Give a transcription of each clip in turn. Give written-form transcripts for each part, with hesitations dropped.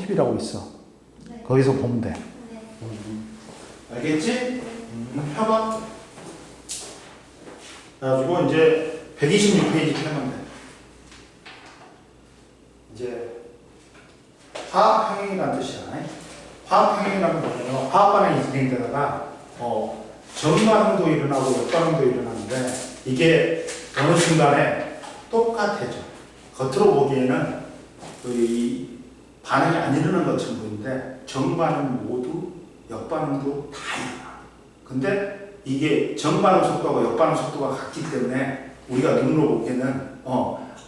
팁이라고 있어. 네. 거기서 보면 돼. 네. 알겠지? 펴봐. 그래가지고 이제 126페이지 펴면 돼. 이제 화학평행이라는 뜻이야. 화학평행이라는 거는요, 화학반응이 진행되다가 전반응도 일어나고 역반응도 일어나는데 이게 어느 순간에 똑같아져. 겉으로 보기에는 이 반응이 안 일어나는 것처럼 보이는데 전반응 모두 역반응도 다 일어나. 근데 이게 전반응 속도하고 역반응 속도가 같기 때문에 우리가 눈으로 보기에는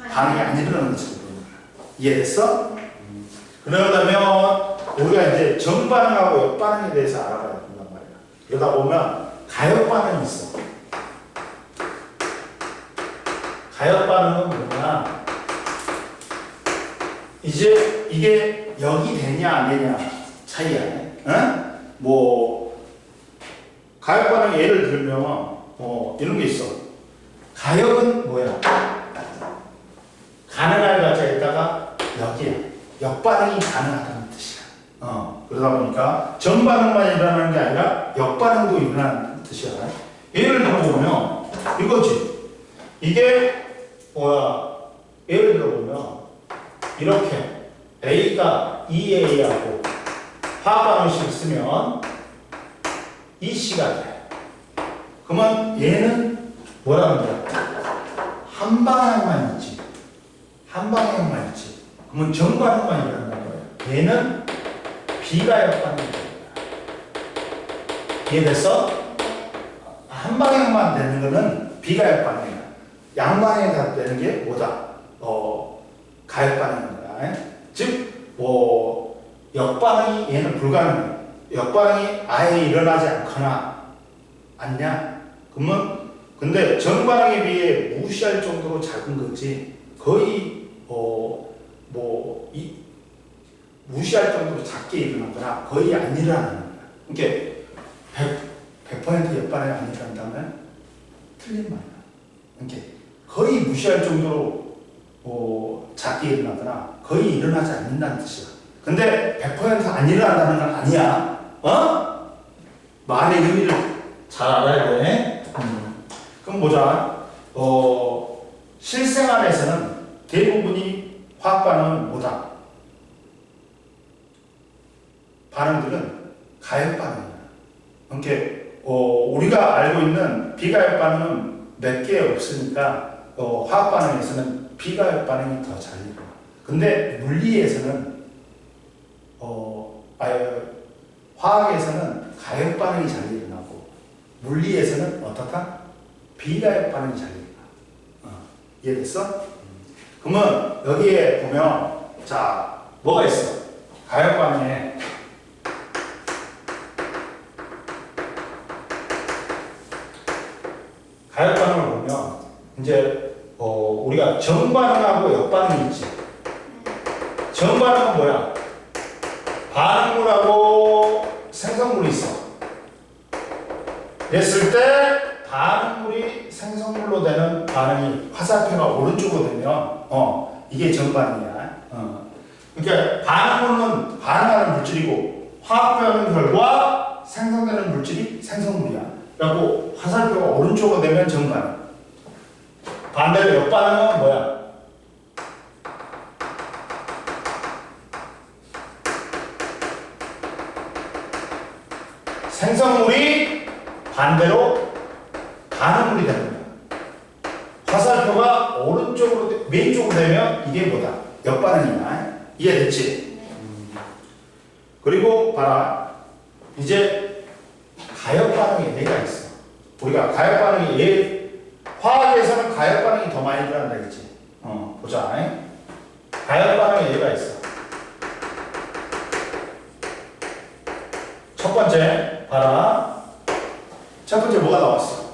반응이 안 일어나는 것처럼 보이는 거야. 이해됐어? 그러려면 우리가 이제 전반응하고 역반응에 대해서 알아봐야 된단 말이야. 그러다 보면 가역반응이 있어. 가역반응은 뭐냐? 이제 이게 역이 되냐 안 되냐 차이야. 응? 뭐 가역반응 예를 들면 이런 게 있어. 가역은 뭐야? 가능할 가짜에다가 역이야. 역반응이 가능하다는 뜻이야. 그러다 보니까 전반응만 일어나는 게 아니라 역반응도 일어나는 뜻이야. 예를 들어보면 이거지. 이게 뭐야? 예를 들어보면 이렇게 A가 EA하고 화학반응식을 쓰면 EC가 돼. 그러면 얘는 뭐라는 거야? 한 방향만 있지. 한 방향만 있지. 그러면 전반응만 일어난다는 거야. 얘는 비가역반응이 되는 거야. 이해됐어? 한 방향만 되는 거는 비가역반응이야. 양방향이 되는 게 뭐다? 가역반응인 거야. 즉, 역반응이 얘는 불가능해. 역반응이 아예 일어나지 않거나 않냐? 그러면 근데 전반응에 비해 무시할 정도로 작은 거지. 거의 무시할 정도로 작게 일어나거나 거의 안 일어나는 거야. 그러니까 100% 역반응이 안 일어난다면 틀린 말이야. 그러니까 거의 무시할 정도로 작게 일어나거나 거의 일어나지 않는다는 뜻이야. 근데 100%안 일어난다는 건 아니야. 말의 의미를 잘 알아야 돼. 그럼 보자. 실생활에서는 대부분이 화학반응은 뭐다? 반응들은 가역반응이야. 그러니까 우리가 알고 있는 비가역반응은 몇 개 없으니까 화학반응에서는 비가역반응이 더 잘 일어나. 근데 물리에서는 화학에서는 가역반응이 잘 일어나고 물리에서는 어떻다? 비가역반응이 잘 일어나. 이해됐어? 그러면 여기에 보면 자 뭐가 있어? 가역반응에 가역반응을 보면 이제 우리가 정반응하고 역반응이 있지. 정반응은 뭐야? 반응물하고 생성물이 있어. 그랬을 때 반응물이 생성물로 되는 반응이 화살표가 오른쪽으로 되면 이게 정반응이야. 그러니까 반응물은 반응하는 물질이고 화학 반응 결과 생성되는 물질이 생성물이야. 그리고 화살표가 오른쪽으로 되면 정반응. 반대로 역반응은 뭐야? 생성물이 반대로 반응물이 되는 거야. 화살표가 오른쪽으로 왼쪽으로 되면 이게 뭐다? 역반응이야. 이해됐지? 그리고 봐라. 이제 가역반응의 예가 있어. 우리가 가역반응의 화학에서는 가역반응이 더 많이 일어난다 그랬지? 보자. 가역반응의 예가 있어. 첫 번째 봐라. 첫 번째 뭐가 나왔어?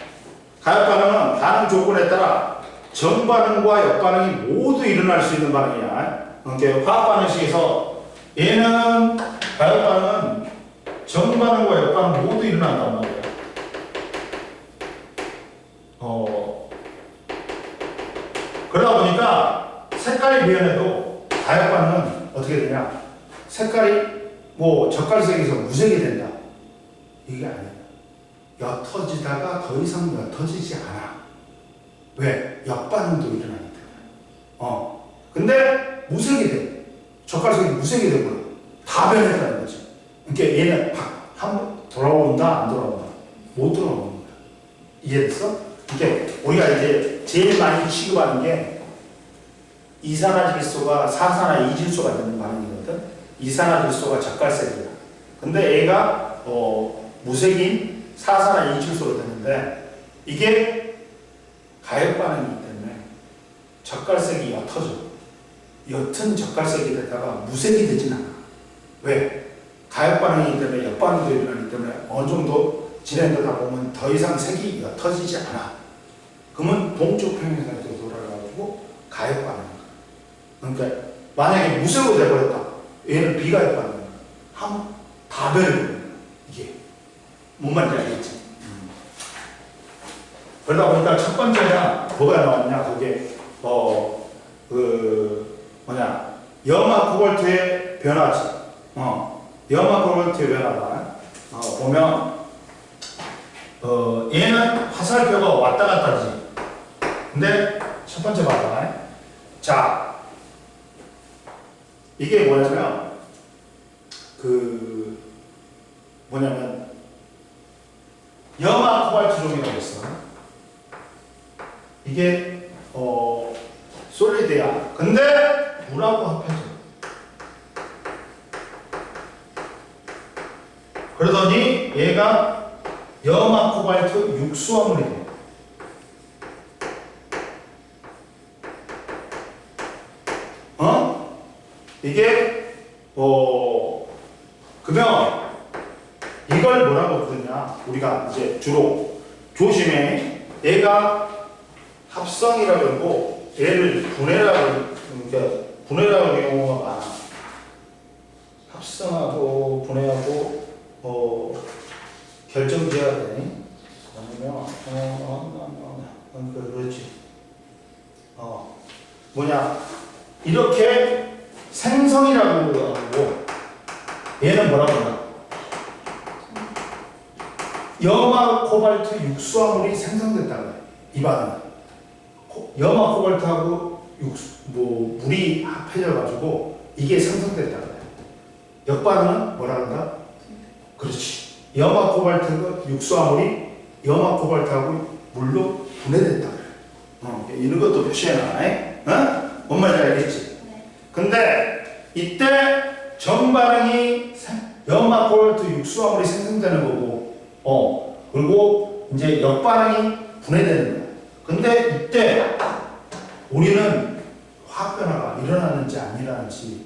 가역반응은 반응 조건에 따라 전반응과 역반응이 모두 일어날 수 있는 반응이야. 그러니까 화학반응식에서 얘는 가역반응은 전반응과 역반응 모두 일어난단 말이야. 그러다 보니까 색깔이 변해도 가역반응은 어떻게 되냐? 색깔이 뭐 젓갈색에서 무색이 된다. 이게 아니야. 옅어지다가 더 이상 옅어지지 않아. 왜? 역반응도 일어나기 때문에. 근데 무색이 돼. 젓갈색이 무색이 되고 다 변했다는 거지. 그러니까 얘는 한번 돌아온다, 안 돌아온다. 못 돌아오는 거야. 이해됐어? 그러니까 우리가 이제 제일 많이 취급하는 게 이산화질소가 사산화이질소가 되는 반응이거든. 이산화질소가 젓갈색이야. 근데 얘가 무색인 사산화이질소로 되는데 이게 가역 반응이기 때문에 젓갈색이 옅어져. 옅은 젓갈색이 되다가 무색이 되진 않아. 왜? 가역 반응이기 때문에 역반응도 일어나기 때문에 어느 정도 진행되다 보면 더 이상 색이 옅어지지 않아. 그러면 동쪽 평행선으로 돌아가가지고 가역 반응이야. 그러니까 만약에 무색으로 돼버렸다. 얘는 비가역 반응이야. 다 변해버려. 이게 뭔 말인지 알겠지? 그러다 보니까 첫 번째가 뭐가 나왔냐? 그게 염화 코발트의 변화지. 염화 코발트의 변화가 보면 얘는 화살표가 왔다 갔다지. 근데 첫 번째 봐봐. 자, 이게 뭐냐면 염화 코발트 종이라고 있어. 이게 솔리드야. 근데 물하고 합해져. 그러더니 얘가 염화 코발트 육수화물이 돼. 이게 그러면 이걸 뭐라고 부르냐? 우리가 이제 주로 조심해. 얘가 합성이라고 그러고 얘를 분해라고, 그러니까 분해라고 경우가 많아. 합성하고 분해하고 결정지어야 되니? 아니면 그렇지. 이렇게 생성이라고 하고 얘는 뭐라고 하나? 염화 코발트 육수화물이 생성됐다고 해. 이 반응은 염화 코발트하고 물이 합해져가지고 이게 생성됐다고 해. 역반응은 뭐라 한다? 그렇지. 염화 코발트 육수화물이 염화 코발트하고 물로 분해됐다고 해. 이런 것도 표시해놔. 뭔 말인지 알겠지? 네. 근데 이때 전반응이 염화 코발트 육수화물이 생성되는 거고, 그리고 이제 역반응이 분해되는 거야. 근데 이때 우리는 화학 변화가 일어나는지 안 일어나는지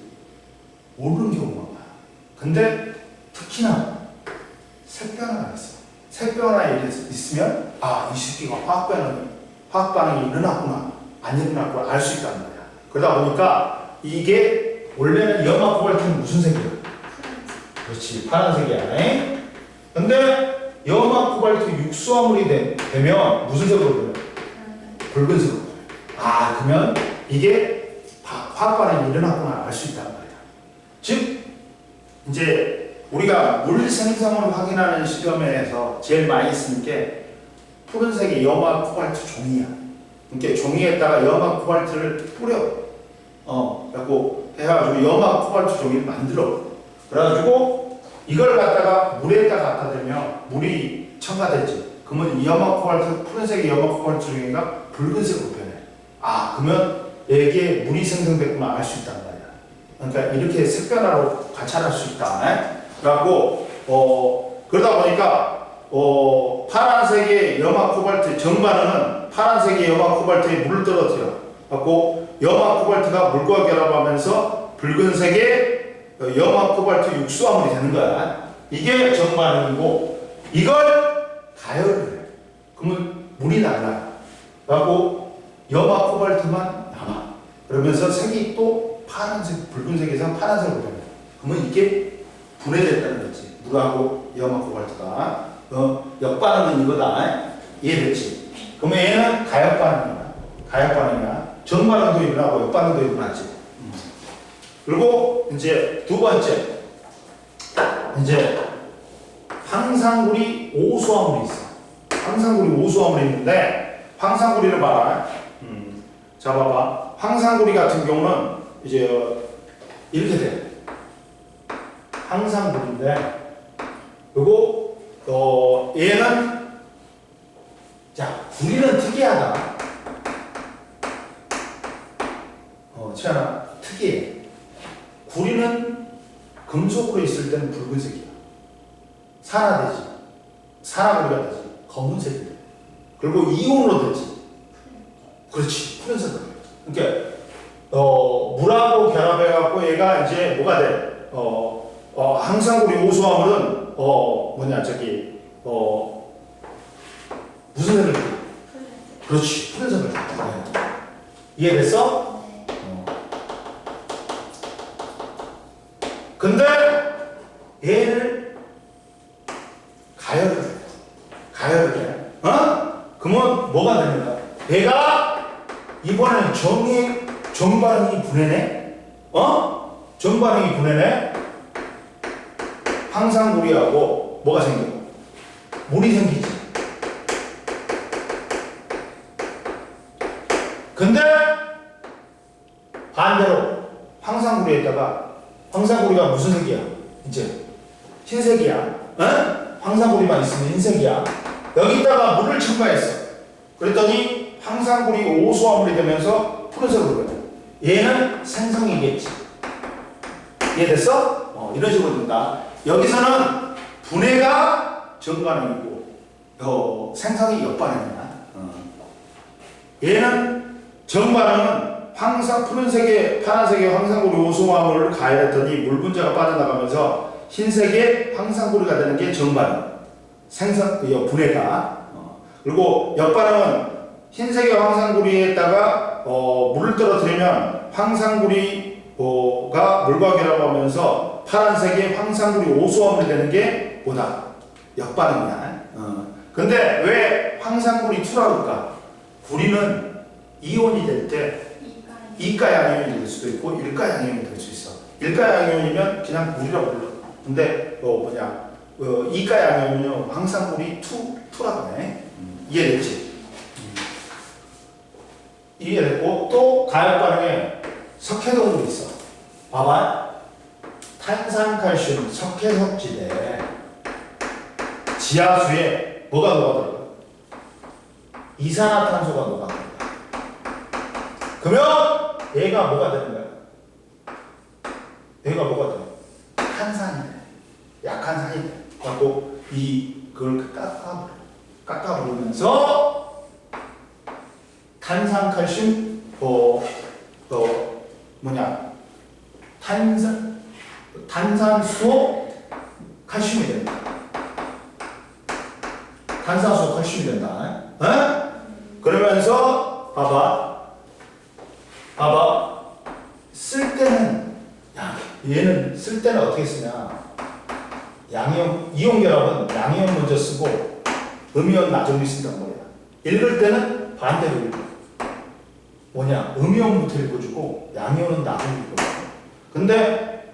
모르는 경우가 많아. 근데 특히나 색 변화가 있어. 색 변화가 있으면 이 새끼가 화학 반응이 일어났구나, 안 일어났구나 알 수 있단 말이야. 그러다 보니까 이게 원래는 염화 코발트는 무슨 색이야? 그렇지, 파란색이야. 근데 염화 코발트 육수화물이 되면 무슨 색으로 변해? 붉은색으로 변해. 그러면 이게 화학 반응이 일어났구나 알 수 있단 말이야. 즉 이제 우리가 물 생성을 확인하는 시험에서 제일 많이 쓰는 게 푸른색의 염화 코발트 종이야. 그러니까 종이에다가 염화 코발트를 뿌려. 그래갖고 해가지고 염화 코발트 종이를 만들어. 그래가지고 이걸 갖다가 물에다 갖다 대면 물이 첨가되지. 그러면 염화 코발트, 푸른색의 염화 코발트 종이가 붉은색으로 변해. 그러면 이게 물이 생성됐구나 알 수 있단 말이야. 그러니까 이렇게 색변화로 관찰할 수 있다. 그래갖고 그러다 보니까 파란색의 염화 코발트 정반응은 파란색의 염화 코발트에 물을 떨어뜨려 갖고 염화 코발트가 물과 결합하면서 붉은색의 염화 코발트 육수화물이 되는 거야. 이게 정반응이고 이걸 가열을 해. 그러면 물이 날라. 그리고 염화 코발트만 남아. 그러면서 색이 또 파란색, 붉은색에서 파란색으로 변해. 그러면 이게 분해됐다는 거지. 물하고 염화 코발트가. 역반응은 이거다. 이해됐지? 그러면 얘는 가역 반응이야. 정반응도 일어나고 역반응도 일어나지. 그리고 이제 두 번째, 이제 황상구리 오수화물이 있어. 황상구리 오수화물이 있는데, 황상구리를 봐라. 자, 봐봐. 황상구리 같은 경우는 이제 이렇게 돼. 황상구리인데, 그리고 얘는 자, 구리는 특이하다. 치아나 특이해. 구리는 금속으로 있을 때는 붉은색이야. 산화되지. 산화구리가 되지. 검은색이 돼. 그리고 이온으로 되지. 그렇지. 푸른색으로. 그러니까 물하고 결합해갖고 얘가 이제 뭐가 돼? 황상구리 오수화물은 무슨 색을 띠? 그렇지. 푸른색을 띠. 네. 이해됐어? 근데 얘를 가열을 해. 그러면 뭐가 됩니까? 얘가 이번에는 정반응이 분해네? 정반응이 분해네? 황상구리하고 뭐가 생겨? 물이 생기지. 근데 반대로 황상구리에다가 황상구리가 무슨 색이야? 이제 흰색이야. 황상구리만 있으면 흰색이야. 여기다가 물을 첨가했어. 그랬더니 황상구리 오수화물이 되면서 푸른색으로 변해. 얘는 생성이겠지. 이해됐어? 이런 식으로 된다. 여기서는 분해가 정반응이고 생성이 역반응이야. 얘는 정반응은 푸른색의 파란색의 황상구리 오수화물을 가열했더니 물 분자가 빠져나가면서 흰색의 황상구리가 되는 게 정반응. 분해가. 그리고 역반응은 흰색의 황상구리에다가 물을 떨어뜨리면 황상구리가 물과 결합하면서 파란색의 황상구리 오수화물이 되는 게 뭐다? 역반응이야. 근데 왜 황상구리 2라고 할까? 구리는 이온이 될 때 이가양이온이 될 수도 있고 일가양이온이 될 수 있어. 일가양이온이면 그냥 구리라고 불러. 근데 이가양이온은 황상구리 2라고 해. 이해됐지? 이해됐고 또 가열반응에 석회동물이 있어. 봐봐. 탄산칼슘 석회석지대 지하수에 뭐가 녹아들어? 이산화탄소가 녹아들어. 그러면 얘가 뭐가 되는 거야? 얘가 뭐가 돼? 탄산이 돼. 약한 산이 돼. 그래갖고 그걸 깎아버리면서 탄산칼슘 탄산수소 칼슘이 된다. 탄산수소 칼슘이 된다. 그러면서 봐봐. 쓸 때는 얘는 쓸 때는 어떻게 쓰냐? 이온 결합은 양이온 먼저 쓰고 음이온 나중에 쓴단 말이야. 읽을 때는 반대로 읽어. 음이온부터 읽어주고 양이온은 나중에 읽어. 근데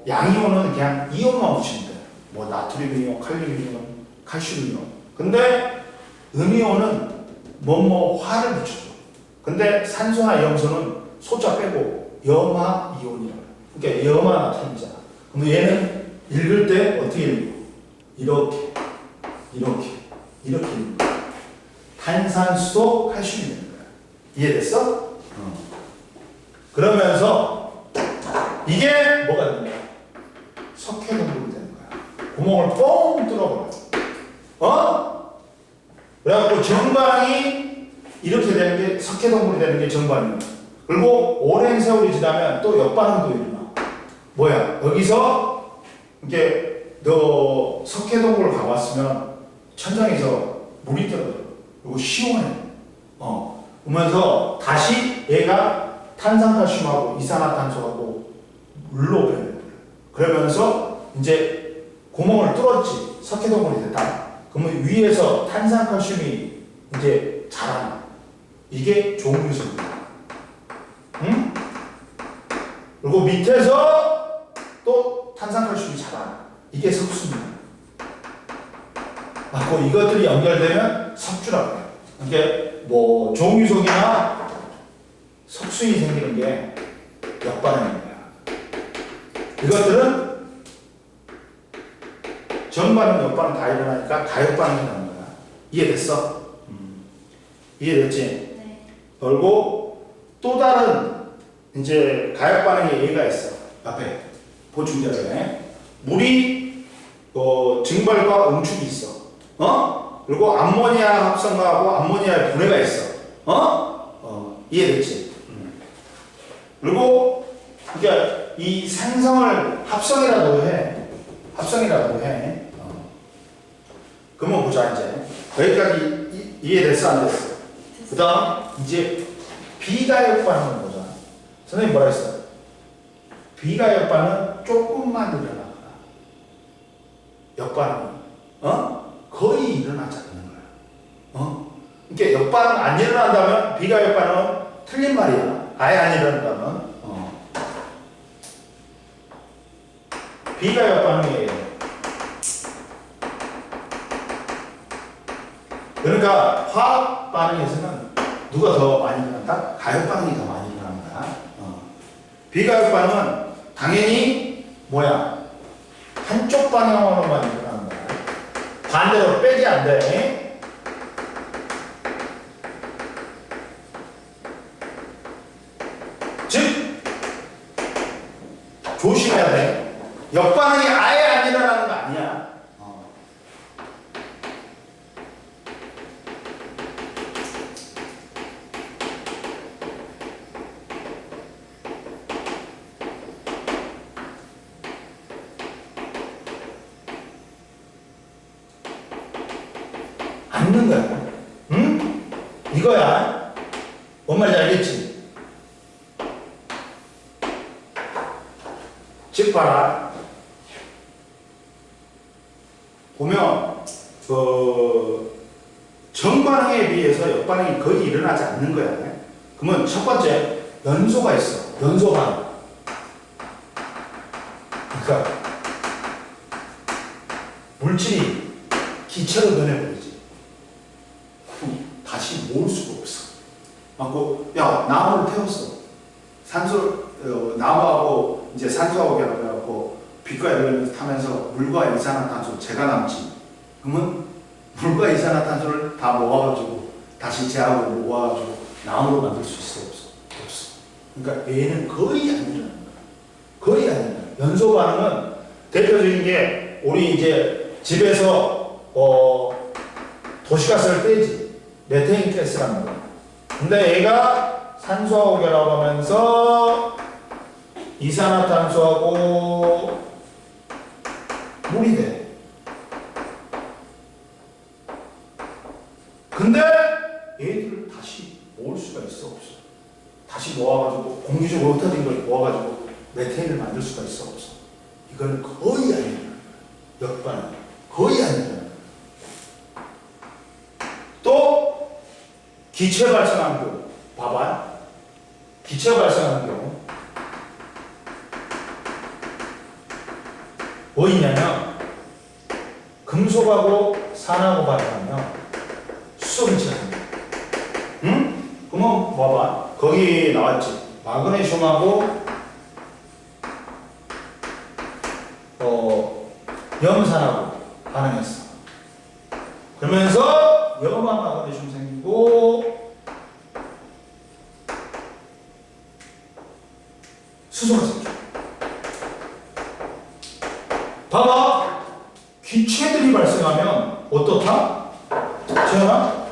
양이온은 그냥 이온만 붙이면 돼. 나트륨 이온, 칼륨 이온, 칼슘 이온. 근데 음이온은 화를 붙여줘. 근데 산소나 염소는 소자 빼고 염화 이온이라고 해. 그러니까 염화 나트륨이잖아. 근데 얘는 읽을 때 어떻게 읽어? 이렇게 읽어. 탄산수소 칼슘이 되는 거야. 이해됐어? 그러면서 이게 뭐가 되는 거야? 석회동물이 되는 거야. 구멍을 뻥 뚫어버려. 그래갖고 정반응이 이렇게 되는 게 석회동물이 되는 게 정반응이야. 그리고 오랜 세월이 지나면 또 역반응도 일어나. 여기서 이렇게 너 석회동굴을 가봤으면 천장에서 물이 떨어져. 그리고 시원해. 그러면서 다시 얘가 탄산칼슘하고 이산화탄소하고 물로 변해. 그러면서 이제 구멍을 뚫었지. 석회동굴이 됐다. 그러면 위에서 탄산칼슘이 이제 자라나. 이게 종유석이야. 응? 그리고 밑에서 또 탄산칼슘이 자라. 이게 석수입니다. 맞고 이것들이 연결되면 석주라고 해요. 이게 뭐 종유속이나 석순이 생기는 게 역반응인 거야. 이것들은 정반응, 역반응 다 일어나니까 가역반응이 나는 거야. 이해됐어? 이해됐지? 네. 그리고 또 다른 이제 가역반응의 예가 있어. 앞에 보충자료에 물이 증발과 응축이 있어. 그리고 암모니아 합성하고 암모니아의 분해가 있어. 이해됐지? 그리고 그러니까 이 생성을 합성이라고 해. 그러면 보자 이제. 여기까지 이해됐어 안 됐어? 그 다음 이제 비가역 반응을 보자. 선생님 뭐라 했어? 비가역 반응은 조금만 일어나거나 역반응이 거의 일어나지 않는 거야. 그러니까 역반응 안 일어난다면 비가역 반응은 틀린 말이야. 아예 안 일어난다면 비가역 반응이에요. 그러니까 화학 반응에서는 누가 더 많이 일어난다? 가역 반응이 더 많이 일어나는 거야. 비가역 반응은 당연히 뭐야? 한쪽 방향으로만 일어나는 거야. 반대로 빼지 안 돼. 즉 조심해야 돼. 역반응이 아예 안 일어나는 거 아니야. 않는 거야. 응? 이거야. 뭔 말인지 알겠지? 즉 봐라. 보면 정반응에 비해서 역반응이 거의 일어나지 않는 거야. 그러면 첫 번째 연소가 있어. 연소반응. 그러니까 물질이 기체로 변해버리지. 다시 모을 수가 없어. 맞고, 야, 나무를 태웠어. 나무하고 이제 산소하고 결합해갖고 빛과 열을 타면서 물과 이산화탄소, 재가 남지. 그러면 물과 이산화탄소를 다 모아가지고 다시 재하고 모아가지고 나무로 만들 수 있어? 없어. 그러니까 얘는 거의 안 일어나는 거야. 거의 안 일어나. 연소 반응은 대표적인 게 우리 이제 집에서 도시가스를 떼지. 메테인 가스라는 거야. 근데 얘가 산소하고 결합하면서 이산화탄소하고 물이 돼. 근데 얘들을 다시 모을 수가 있어 없어? 다시 모아가지고 공기중으로 흩어진 걸 모아가지고 메테인을 만들 수가 있어 없어? 이거는 거의 아니야. 역반응. 거의 아니야. 또 기체 발생하는 경우 봐봐. 기체 발생하는 경우 뭐 있냐면 금속하고 산하고 발생하면 수소기체가 생겨. 응? 그러면 봐봐. 거기 나왔지. 마그네슘하고 염산하고 반응했어. 그러면서 염화 마그네슘 생기고 수소가 생겨. 봐봐. 기체들이 발생하면 어떻다? 재현아?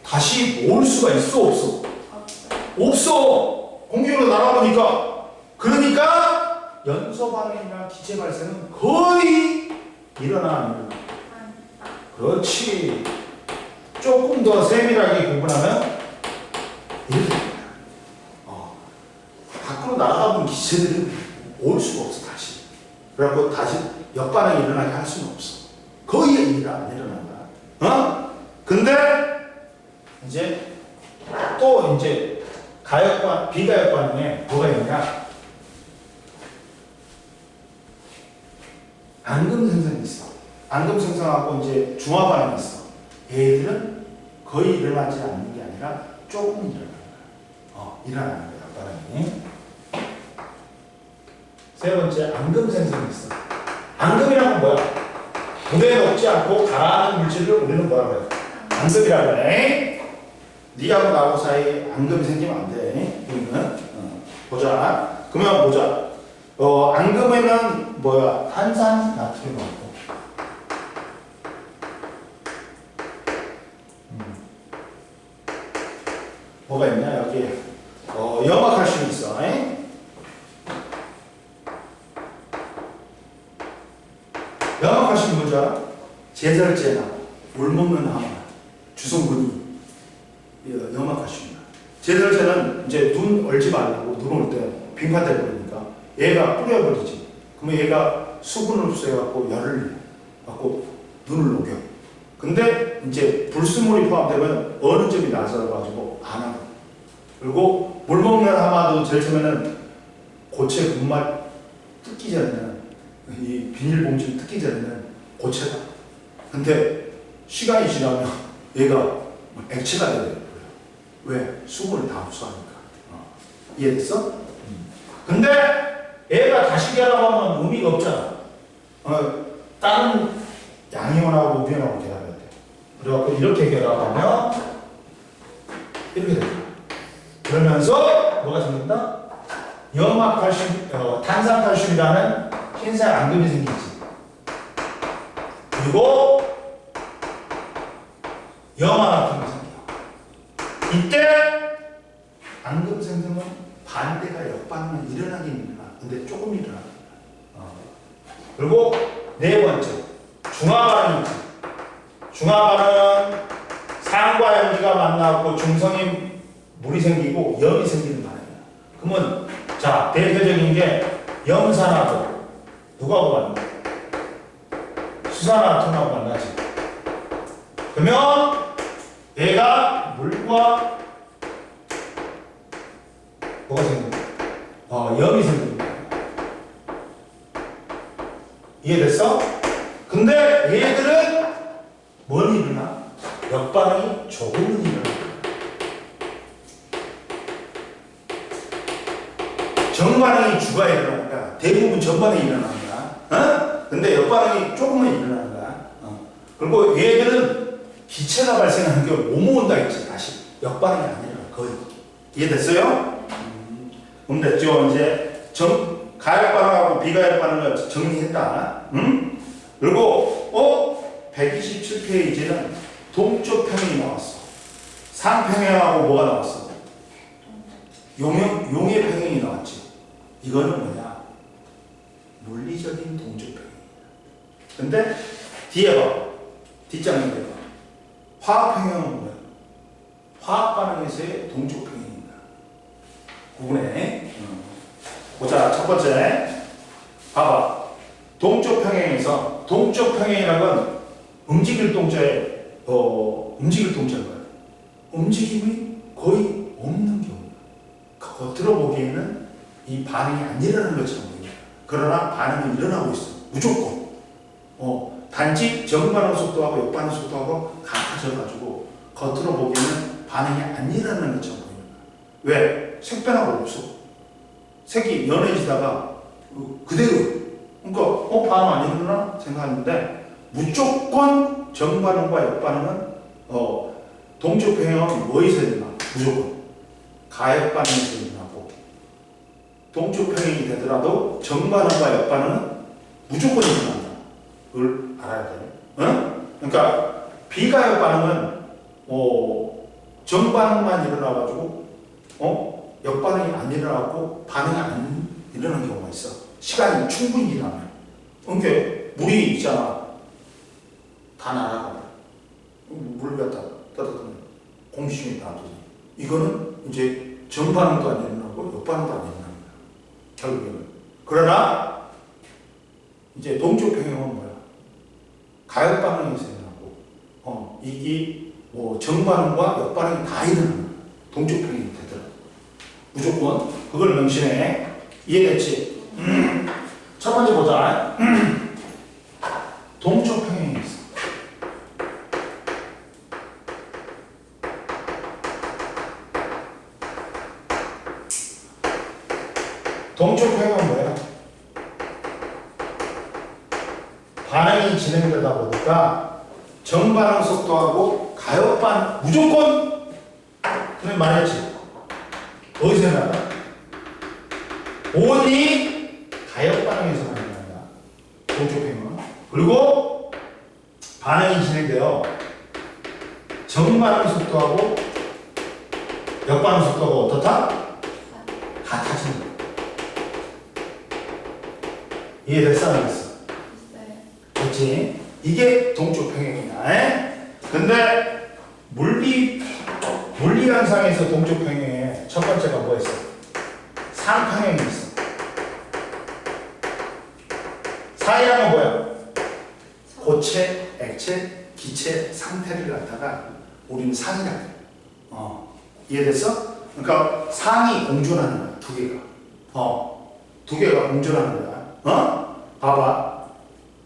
다시 모을 수가 있어 없어? 없어. 공기로 날아보니까. 그러니까 연소 반응이나 기체 발생은 거의 일어나 안 일어나. 그렇지. 조금 더 세밀하게 구분하면 이렇게 됩니다. 밖으로 나가본 기체들은 올 수가 없어 다시. 그래갖고 다시 역반응이 일어나게 할 수는 없어. 거의 안 일어난다. 근데 이제 또 이제 가역반 비가역 반응에 뭐가 있냐? 앙금 생성이 있어. 앙금 생성하고 이제 중화 반응이 있어. 얘들은 거의 일어나지 않는 게 아니라 조금 일어나는 거야. 일어나는 거야, 반응이. 세 번째, 앙금 생성이 있어. 앙금이란 건 뭐야? 물에 녹지 않고 가라앉는 물질을 우리는 뭐라고 해요? 앙금이라고 해. 니하고 나하고 사이에 앙금이 생기면 안 돼. 우리는. 보자. 그러면 보자. 앙금에는 뭐야? 탄산, 나트륨이 없고. 뭐가 있냐? 여기 염화칼슘이 있어. 염화칼슘이 뭐지 알아? 제설제나 물 먹는 하마 주성분이 염화칼슘이야. 제설제는 이제 눈 얼지 말라고 눈 올 때 빙판 돼버리니까 얘가 뿌려버리지. 그러면 얘가 수분을 흡수해갖고 열을 갖고 눈을 녹여. 근데 이제 불순물이 포함되면 어느 점이 나서가지고 안 하고. 그리고 물 먹는 하마도 제일 처음에는 고체 분말 뜯기 전에는 이 비닐봉지 뜯기 전에는 고체다. 근데 시간이 지나면 얘가 액체가 되어버려요. 왜? 수분을 다 흡수하니까. 이해됐어? 근데 얘가 다시 결합하면 의미가 없잖아. 다른 양이온하고 우비온하고 결합해야 돼. 그래갖고 이렇게 결합하면 이렇게 됩니다. 그러면서 뭐가 생긴다? 염화칼슘, 탄산칼슘이라는 흰색 앙금이 생기지. 그리고 염화나트륨이 생겨. 이때 앙금 생성은 반대가 역반응은 일어나긴 일어나. 근데 조금 일어나. 그리고 네 번째, 중화반응이 있지. 중화반응은 산과 염기가 만나고 중성인 물이 생기고 염이 생기는 반응이야. 그러면 자 대표적인 게 염산화도 누구하고 만나? 수산화토하고 만나지. 그러면 얘가 물과 뭐가 생긴다? 염이 생깁니다. 이해됐어? 근데 얘들은 뭔 일이나? 역반응이 조금은 일어나. 정반응이 주가 일어나는 거야. 대부분 전반응이 일어나는 거야. 근데 역반응이 조금은 일어나는 거야. 그리고 얘들은 기체가 발생하는 게 못 모은다 했지. 다시 역반응이 아니라 거의. 이해됐어요? 그럼 됐죠. 이제 가역반응하고 비가역반응을 정리했다. 그리고 127페이지는 동쪽 평행이 나왔어. 상평행하고 뭐가 나왔어? 용의 평행이 나왔지. 이거는 뭐냐? 물리적인 동쪽 평행이야. 근데 뒤에 봐. 뒷장에 봐. 화학 평행은 뭐야? 화학 반응에서의 동쪽 평행입니다. 구분해. 보자. 첫 번째. 봐봐. 동쪽 평행에서 동쪽 평행이라는 건 움직일 동자에 움직일 동자인 거야. 움직임이 거의 없는 경우. 겉으로 보기에는 이 반응이 안 일어나는 것처럼 보입니다. 그러나 반응은 일어나고 있어. 무조건. 단지 정반응 속도하고 역반응 속도하고 같아져가지고 겉으로 보기에는 반응이 안 일어나는 것처럼 보입니다. 왜? 색 변화가 없어. 색이 연해지다가 그대로. 그러니까 반응 안 일어나 생각하는데 무조건 정반응과 역반응은 동쪽 평행은 뭐에서 일어나? 무조건 가역반응에서 일어나고 동쪽 평행이 되더라도 정반응과 역반응은 무조건 일어난다. 그걸 알아야 돼요. 그러니까 비가역 반응은 정반응만 일어나가지고 역반응이 안 일어나고 반응이 안 일어나는 경우가 있어. 시간이 충분히 일어나면. 그러니까 물이 있잖아. 다 날아가. 물 갖다 따뜻하면 공기중에 다 터져. 이거는 이제 정반응도 안 일어나고 역반응도 안 일어나는 거야. 결국에는. 그러나 이제 동쪽 평형은 뭐야? 가역 반응에서 일어나고 이게 정반응과 역반응이 다 일어나는 거야. 동쪽 평형이 되더라. 무조건 그걸 명심해. 이해됐지? 첫 번째 보자. 동쪽 평행이 있어. 동쪽 평행은 뭐야? 반응이 진행되다 보니까 정반응 속도하고 가역반 무조건 그래 말했지. 어디서 나가? 온이 가역반응에서 나타난다. 동쪽 평행은. 그리고 반응이 진행되어 정반응 속도하고 역반응 속도가 어떻다? 같아진다. 이해됐어? 안 됐어? 그렇지? 이게 동쪽 평행이야. 근데 물리 현상에서 동쪽 평행에 첫 번째가 뭐였어? 상평행이 있어. 사이랑은 뭐야? 고체, 액체, 기체 상태를 갖다가 우리는 상이라고 해. 이해됐어? 그러니까 상이 공존하는 거야, 두 개가. 두 개가 공존하는 거야. 봐봐.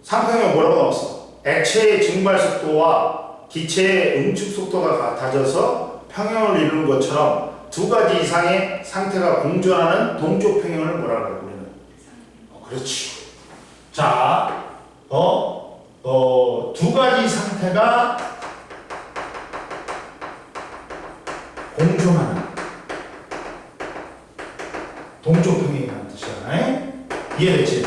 상평형에 뭐라고 나왔어? 액체의 증발 속도와 기체의 응축 속도가 같아져서 평형을 이루는 것처럼 두 가지 이상의 상태가 공존하는 동쪽 평형을 뭐라고 그래, 우리는? 그렇지. 자, 두 가지 상태가 공존하는 동쪽 평행이라는 뜻이야. 이해됐지?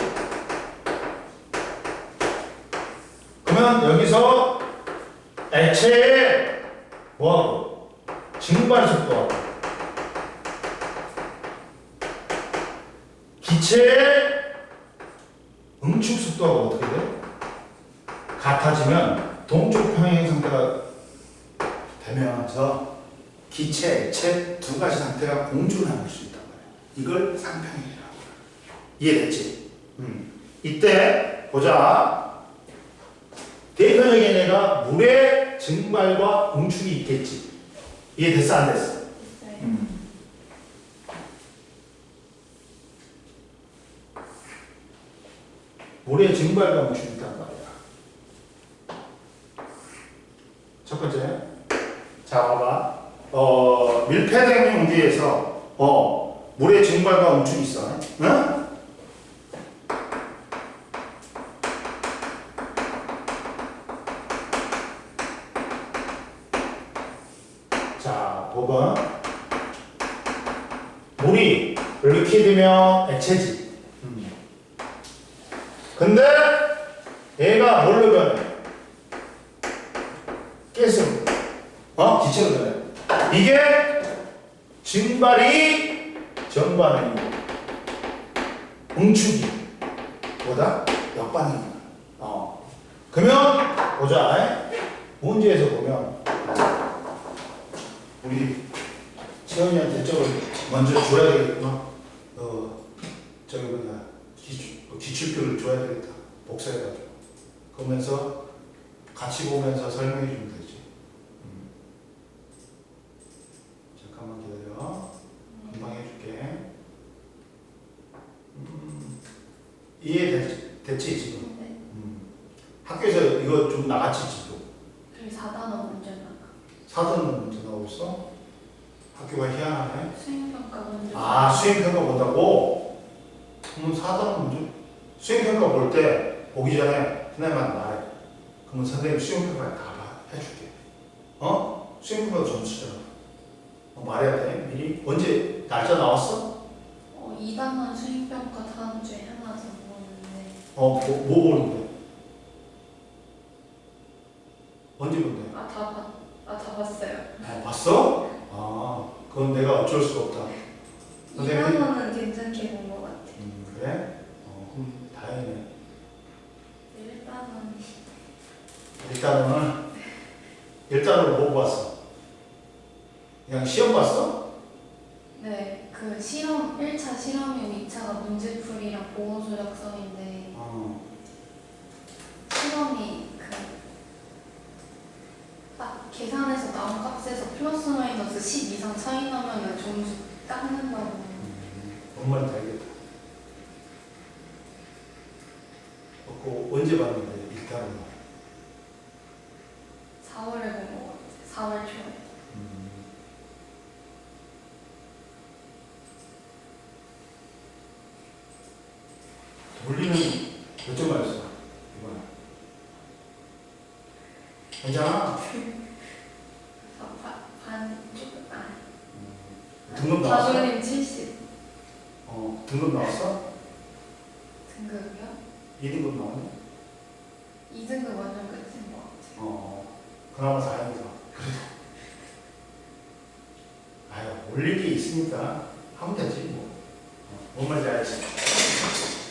그러면 여기서 액체의 뭐하고? 증발 속도하고 기체의 응축 속도하고 어떻게 돼? 같아지면 동쪽 평행 상태가 되면서 기체, 액체 두 가지 상태가 공존할 수 있단 말이야. 이걸 상평행이라고 그래. 이해됐지? 이때 보자. 대표적인 예가 물의 증발과 응축이 있겠지. 이해됐어? 안 됐어? 물의 증발과 응축이 있단 말이야. 첫 번째. 자, 봐봐. 밀폐된 용기에서 물의 증발과 응축이 있어. 응? 자, 5번. 물이 이렇게 되면 액체지. 근데 얘가 뭘로 변해? 가스로. 기체로 변해. 이게 증발이 정반응이고 응축이 뭐다? 역반응이야. 그러면 보자. 문제에서 보면 우리 채원이한테 저걸 먼저 줘야 되겠구나. 저기 뭐냐 기출표를 줘야 되겠다. 복사해가지고. 그러면서 같이 보면서 설명해 주면 되지. 잠깐만 기다려. 금방 해줄게. 이해됐지 지금? 네. 학교에서 이거 좀 나갔지 지금? 저희 4단원 문제 나가. 4단 문제 나오고 있어? 학교가 희한하네. 수행평가 문제. 수행평가 본다고? 그러면 4단 문제? 수행평가 볼 때 보기 전에 선생님한테 말해. 그러면 선생님 수행평가 다 해줄게. 수행평가 점수잖아. 말해야 돼. 미리. 언제 날짜 나왔어? 2단원 수행평가 다음 주에 하나 더 보는데. 뭐 보는데? 언제 본대? 다 봤어요. 봤어? 그건 내가 어쩔 수가 없다. 2단원은 괜찮게 본 것 같아. 그래? 그럼 다행이네. 1단원. 일단은 뭐 봤어? 그냥 시험 봤어? 네, 그 실험 1차 실험이고 2차가 문제풀이랑 보고서 작성인데 실험이 딱 계산해서 나온 값에서 플러스 마이너스 10 이상 차이 나면 점수 깎는다고. 뭔 말인지 알겠다. 언제 봤는데? 그때하고 4월에 본 것 같아. 4월 초에. 돌리는 몇 점 맞았어? 이번에. 괜찮아? 반 조금 등급 나왔어? 다솔님 70. 등급 나왔어? 등급이요? 2등급 나왔네? 2등급 완전 끝인 것 같아. 그나마 다행이다. 그래도. 아유, 올릴 게 있으니까 하면 되지, 뭐. 뭔 말인지 알지?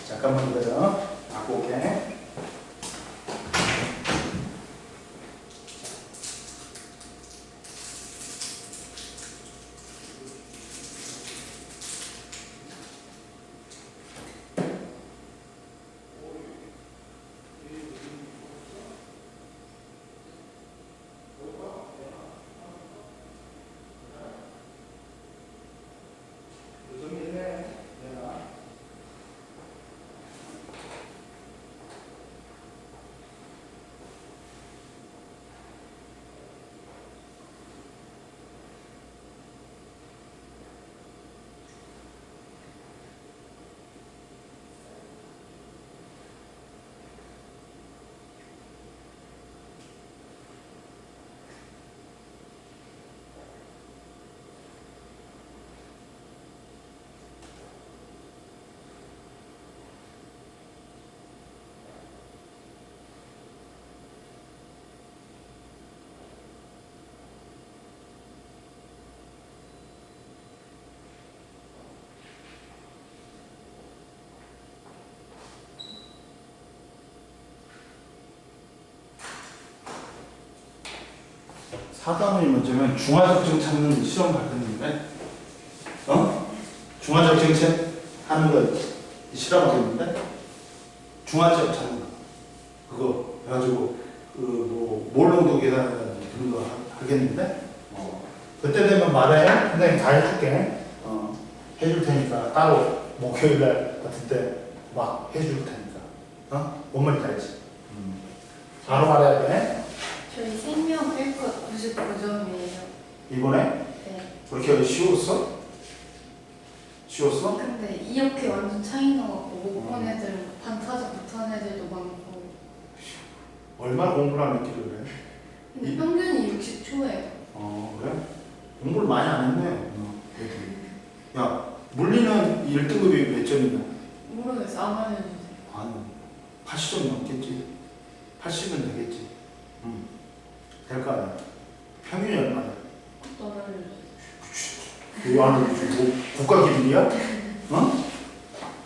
잠깐만 기다려. 갖고 올게. 사단원이 먼저면 중화적증 찾는 시험 받겠는데, 중화적증 하는 거 시험 받겠는데, 중화적 찾는 거 그거 해가지고 몰롱도 계산해가지고 그런 거 하겠는데, 그때 되면 말해. 선생님 다 해줄게. 해줄 테니까 따로 목요일날 같은 때 막 해줄 테니까. 뭔 말인지 알지? 바로 말해야 돼. 저희 생명 1컷 99점이에요. 이번에 네. 그렇게 쉬웠어? 쉬웠어? 근데 이렇게 완전 차이 나갖고 못 본 애들, 반타작 못한 애들도 많고. 얼마나 공부를 안 했길래 그래? 근데 평균이 60초예요. 그래? 공부를 많이 안 했네. 애들이. 야, 물리는 1등급이 몇 점이냐? 모르겠어. 안 알려주세요. 아니, 80점 넘겠지. 80은 되겠지. 될 거 아니야. 평균이 얼마야? 그것도 안 알려주세요. 이거 안 알려주고 국가 기준이야?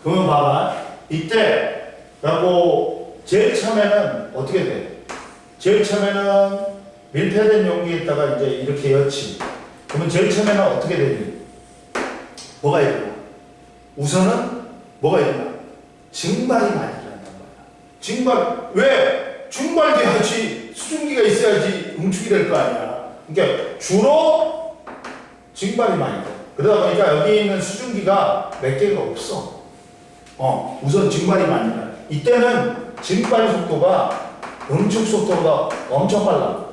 그러면 봐봐. 이때 라고 제일 처음에는 어떻게 돼? 제일 처음에는 밀폐된 용기에다가 이제 이렇게 넣지. 그러면 제일 처음에는 어떻게 되니? 뭐가 일어나? 우선은 뭐가 일어나? 증발이 많이 일어난단 말이야. 증발, 왜? 증발돼야지 수증기가 있어야지 응축이 될 거 아니야. 그러니까 주로 증발이 많이 돼. 그러다 보니까 여기 있는 수증기가 몇 개가 없어. 우선 증발이 많이 나. 이때는 증발 속도가 응축 속도가 엄청 빨라.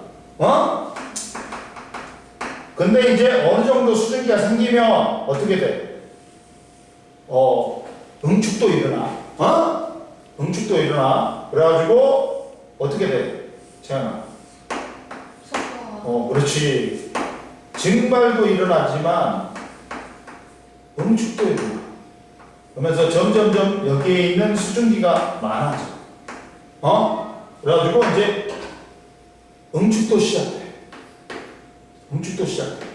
근데 이제 어느 정도 수증기가 생기면 어떻게 돼? 응축도 일어나. 응축도 일어나. 그래가지고 어떻게 돼? 재현아. 그렇지. 증발도 일어나지만 응축도 일어나. 그러면서 점점점 여기에 있는 수증기가 많아져. 그래가지고 이제 응축도 시작돼. 응축도 시작돼.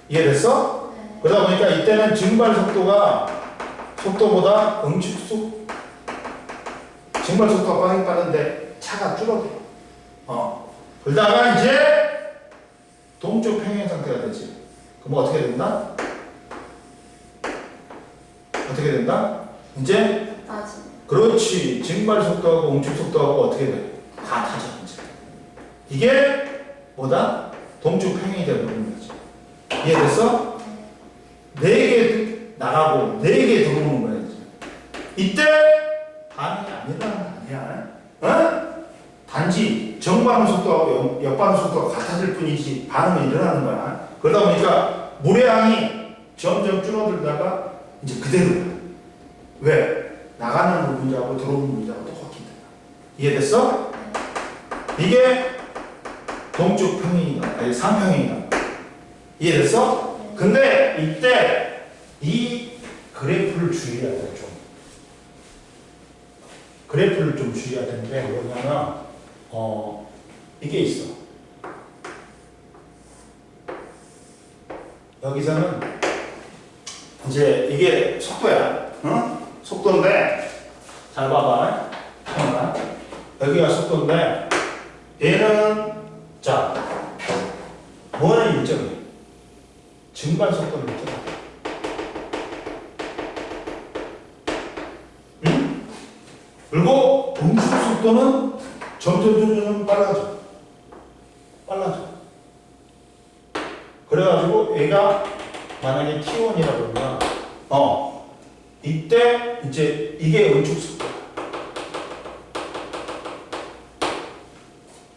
이해됐어? 네. 그러다 보니까 이때는 증발 속도보다 증발 속도가 빠르게 빠른데 차가 줄어들어. 그러다가 이제 동쪽 평행 상태가 되지. 그럼 어떻게 된다? 어떻게 된다? 이제 낮은. 그렇지. 증발 속도하고 응축 속도하고 어떻게 돼? 같아져 이제. 이게 뭐다? 동쪽 평행이 되는 거지. 이해됐어? 네 개 나가고 네 개 들어오는 거야 이제. 이때 반응이 안 일어나는 거 아니야? 단지 정반응 속도하고 역반응 속도가 같아질 뿐이지 반응은 일어나는 거야. 그러다 보니까 물의 양이 점점 줄어들다가 이제 그대로. 왜? 나가는 물자하고 들어오는 물자하고 똑같기 때문에. 이해됐어? 이게 동쪽 평행이다. 아니 상평행이다. 이해됐어? 근데 이때 이 그래프를 주의해야 돼. 좀. 그래프를 좀 주의해야 되는데 뭐냐면 이게 있어. 여기서는 이제 이게 속도야. 응? 속도인데 잘 봐봐. 잠깐만. 여기가 속도인데 얘는 자 뭐는 일정해. 증발 속도는 일정해. 응? 그리고 음수 속도는 점점 빨라져. 그래가지고 얘가 만약에 T1이라고 그러면 이때 이제 이게 음축 속도.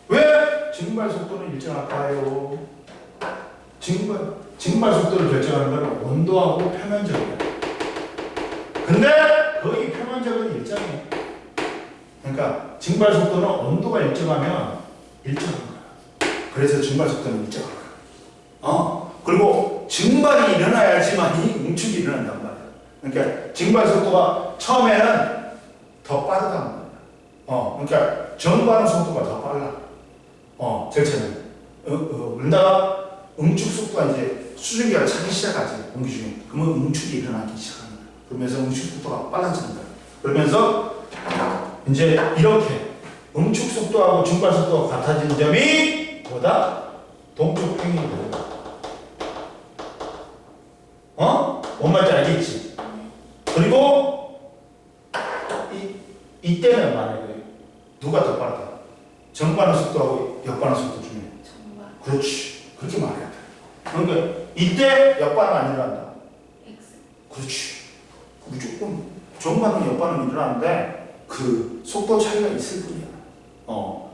왜 증발 속도는 일정할까요? 증발 속도를 결정하는 건 온도하고 표면적이야. 근데 거의 표면적은 일정해. 그러니까 증발 속도는 온도가 일정하면 일정한 거야. 그래서 증발 속도는 일정한 거야. 그리고 증발이 일어나야지만이 응축이 일어난단 말이야. 그러니까 증발 속도가 처음에는 더 빠르단 말이야. 그러니까 정반응 속도가 더 빨라. 절차는. 그러다가 응축 속도가 이제 수증기가 차기 시작하지, 공기 중에. 그러면 응축이 일어나기 시작하는 거야. 그러면서 응축 속도가 빨라지는 거야. 그러면서 이제 이렇게 응축 속도하고 증발 속도가 같아진 점이 뭐다? 동쪽 평행이 되는 뭔 말인지 알겠지? 그리고 이때는 만약에 누가 더 빠르다? 정반응 속도하고 역반응 속도 중에. 정말. 그렇지. 그렇게 말해야 돼. 그러니까 이때 역반응 안 일어난다. X. 그렇지. 무조건 정반응 역반응이 일어나는데 그 속도 차이가 있을 뿐이야.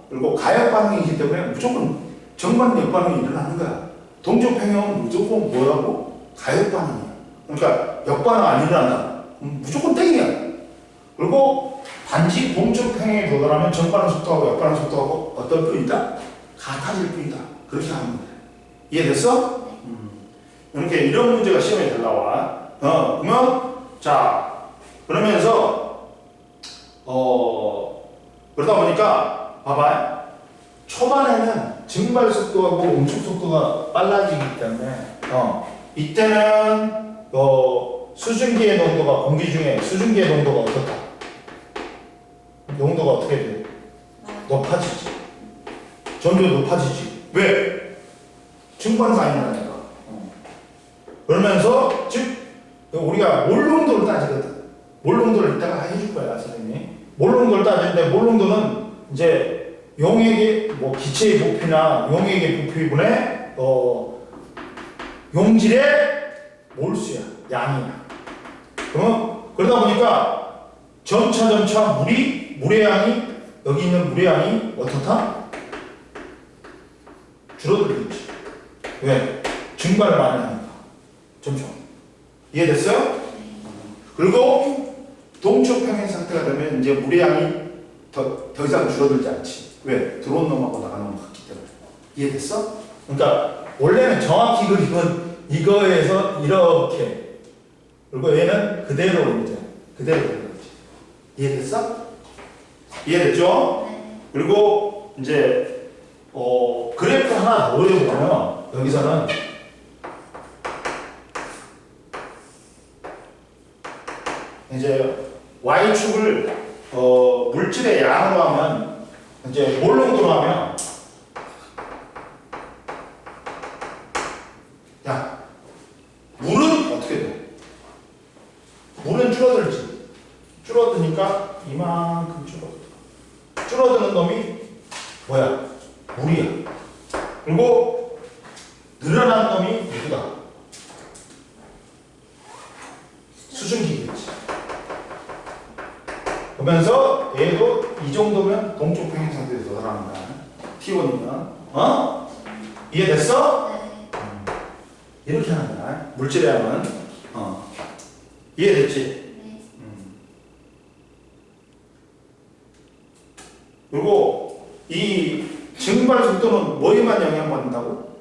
그리고 가역 반응이기 때문에 무조건 정반응 역반응이 일어나는 거야. 동쪽 평형은 무조건 뭐라고? 가역 반응이야. 그러니까 역반응 안 일어난다. 무조건 땡이야. 그리고 단지 동쪽 평형에 도달하면 정반응 속도하고 역반응 속도하고 어떤 뿐이다? 같아질 뿐이다. 그렇게 하면 돼. 이해됐어? 이렇게 이런 문제가 시험에 잘 나와. 그러면 자 그러면서 그러다 보니까 봐봐. 초반에는 증발 속도하고 응축 속도가 빨라지기 때문에 이때는 수증기의 농도가 공기 중에 수증기의 농도가 어떻다? 농도가 어떻게 돼? 높아지지. 점점 높아지지. 왜? 증발이 안 일어나니까. 그러면서 즉 우리가 몰농도를 따지거든. 몰농도를 이따가 해줄 거야 선생님이. 몰농도를 따지는데 몰농도는 이제 용액의 뭐 기체의 부피나 용액의 부피분의 용질의 몰수야. 양이야. 그러다 보니까 점차 물의 양이 여기 있는 물의 양이 어떻다? 줄어들겠지. 왜? 증발을 많이 하니까. 점점. 이해됐어요? 그리고 동쪽 평행 상태가 되면 이제 물의 양이 더 이상 줄어들지 않지. 왜? 들어온 놈하고 나가는 놈 같기 때문에. 이해됐어? 그러니까 원래는 정확히 그림은 이거에서 이렇게. 그리고 얘는 그대로 이제 그대로 되는 거지. 이해됐어? 이해됐죠? 네. 그리고 이제 그래프 하나 더 그려보면 여기서는 이제 y축을 물질의 양으로 하면 이제 몰농도로 하면 야 물은 어떻게 돼? 물은 줄어들지. 줄어드니까 이만큼 줄어드는 놈이 뭐야? 물이야. 그리고 늘어난 놈이 누구다? 수증기겠지. 그러면서 얘도 이 정도면 T1이면 동쪽 평행 상태에 도달합니다. T1이면 이해됐어? 네. 이렇게 하는 거야. 물질의 양은 이해됐지? 네. 그리고 이 증발 속도는 뭐에만 영향받는다고?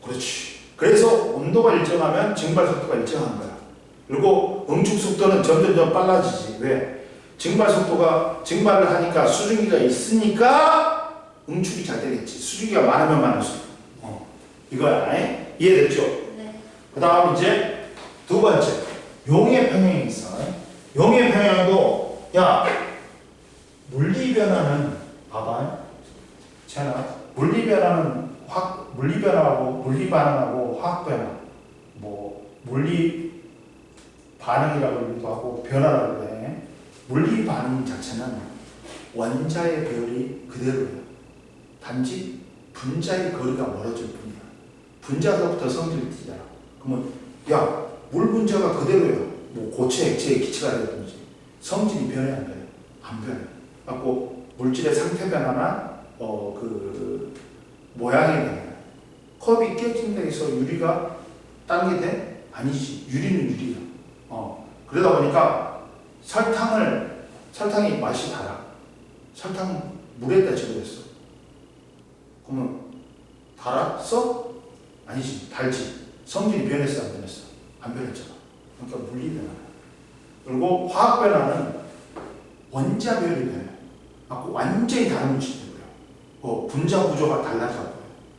그렇지. 그래서 온도가 일정하면 증발 속도가 일정한 거야. 그리고 응축 속도는 점점 빨라지지. 왜? 증발 속도가 증발을 하니까 수증기가 있으니까 응축이 잘 되겠지. 수증기가 많으면 많을수록. 이거야. 이해됐죠? 네. 그 다음 이제 두 번째. 용의 평형이 있어. 용의 평형도 야 물리 변화는 봐봐. 자, 물리 변화는 물리 변화하고 물리 반응하고 화학 변화, 뭐 물리 반응이라고 하기도 하고 변화라고 해. 물리 반응 자체는 원자의 별이 그대로야. 단지 분자의 거리가 멀어질 뿐이야. 분자로부터 성질이 튀잖아. 그러면 야, 물 분자가 그대로야. 뭐 고체, 액체, 기체가 되든지 성질이 변해 안 변해? 안 변해. 갖고 물질의 상태 변화나 그 모양이 변해. 컵이 깨진다 해서 유리가 딴 게 돼? 아니지. 유리는 유리야. 그러다 보니까 설탕이 맛이 달아. 설탕 물에다 집어냈어. 그러면 달았어? 아니지. 달지. 성질이 변했어? 안 변했어? 안 변했잖아. 그러니까 물리 변화. 그리고 화학 변화는 원자별이 변해. 완전히 다른 물질이 되고요. 분자 구조가 달라져요.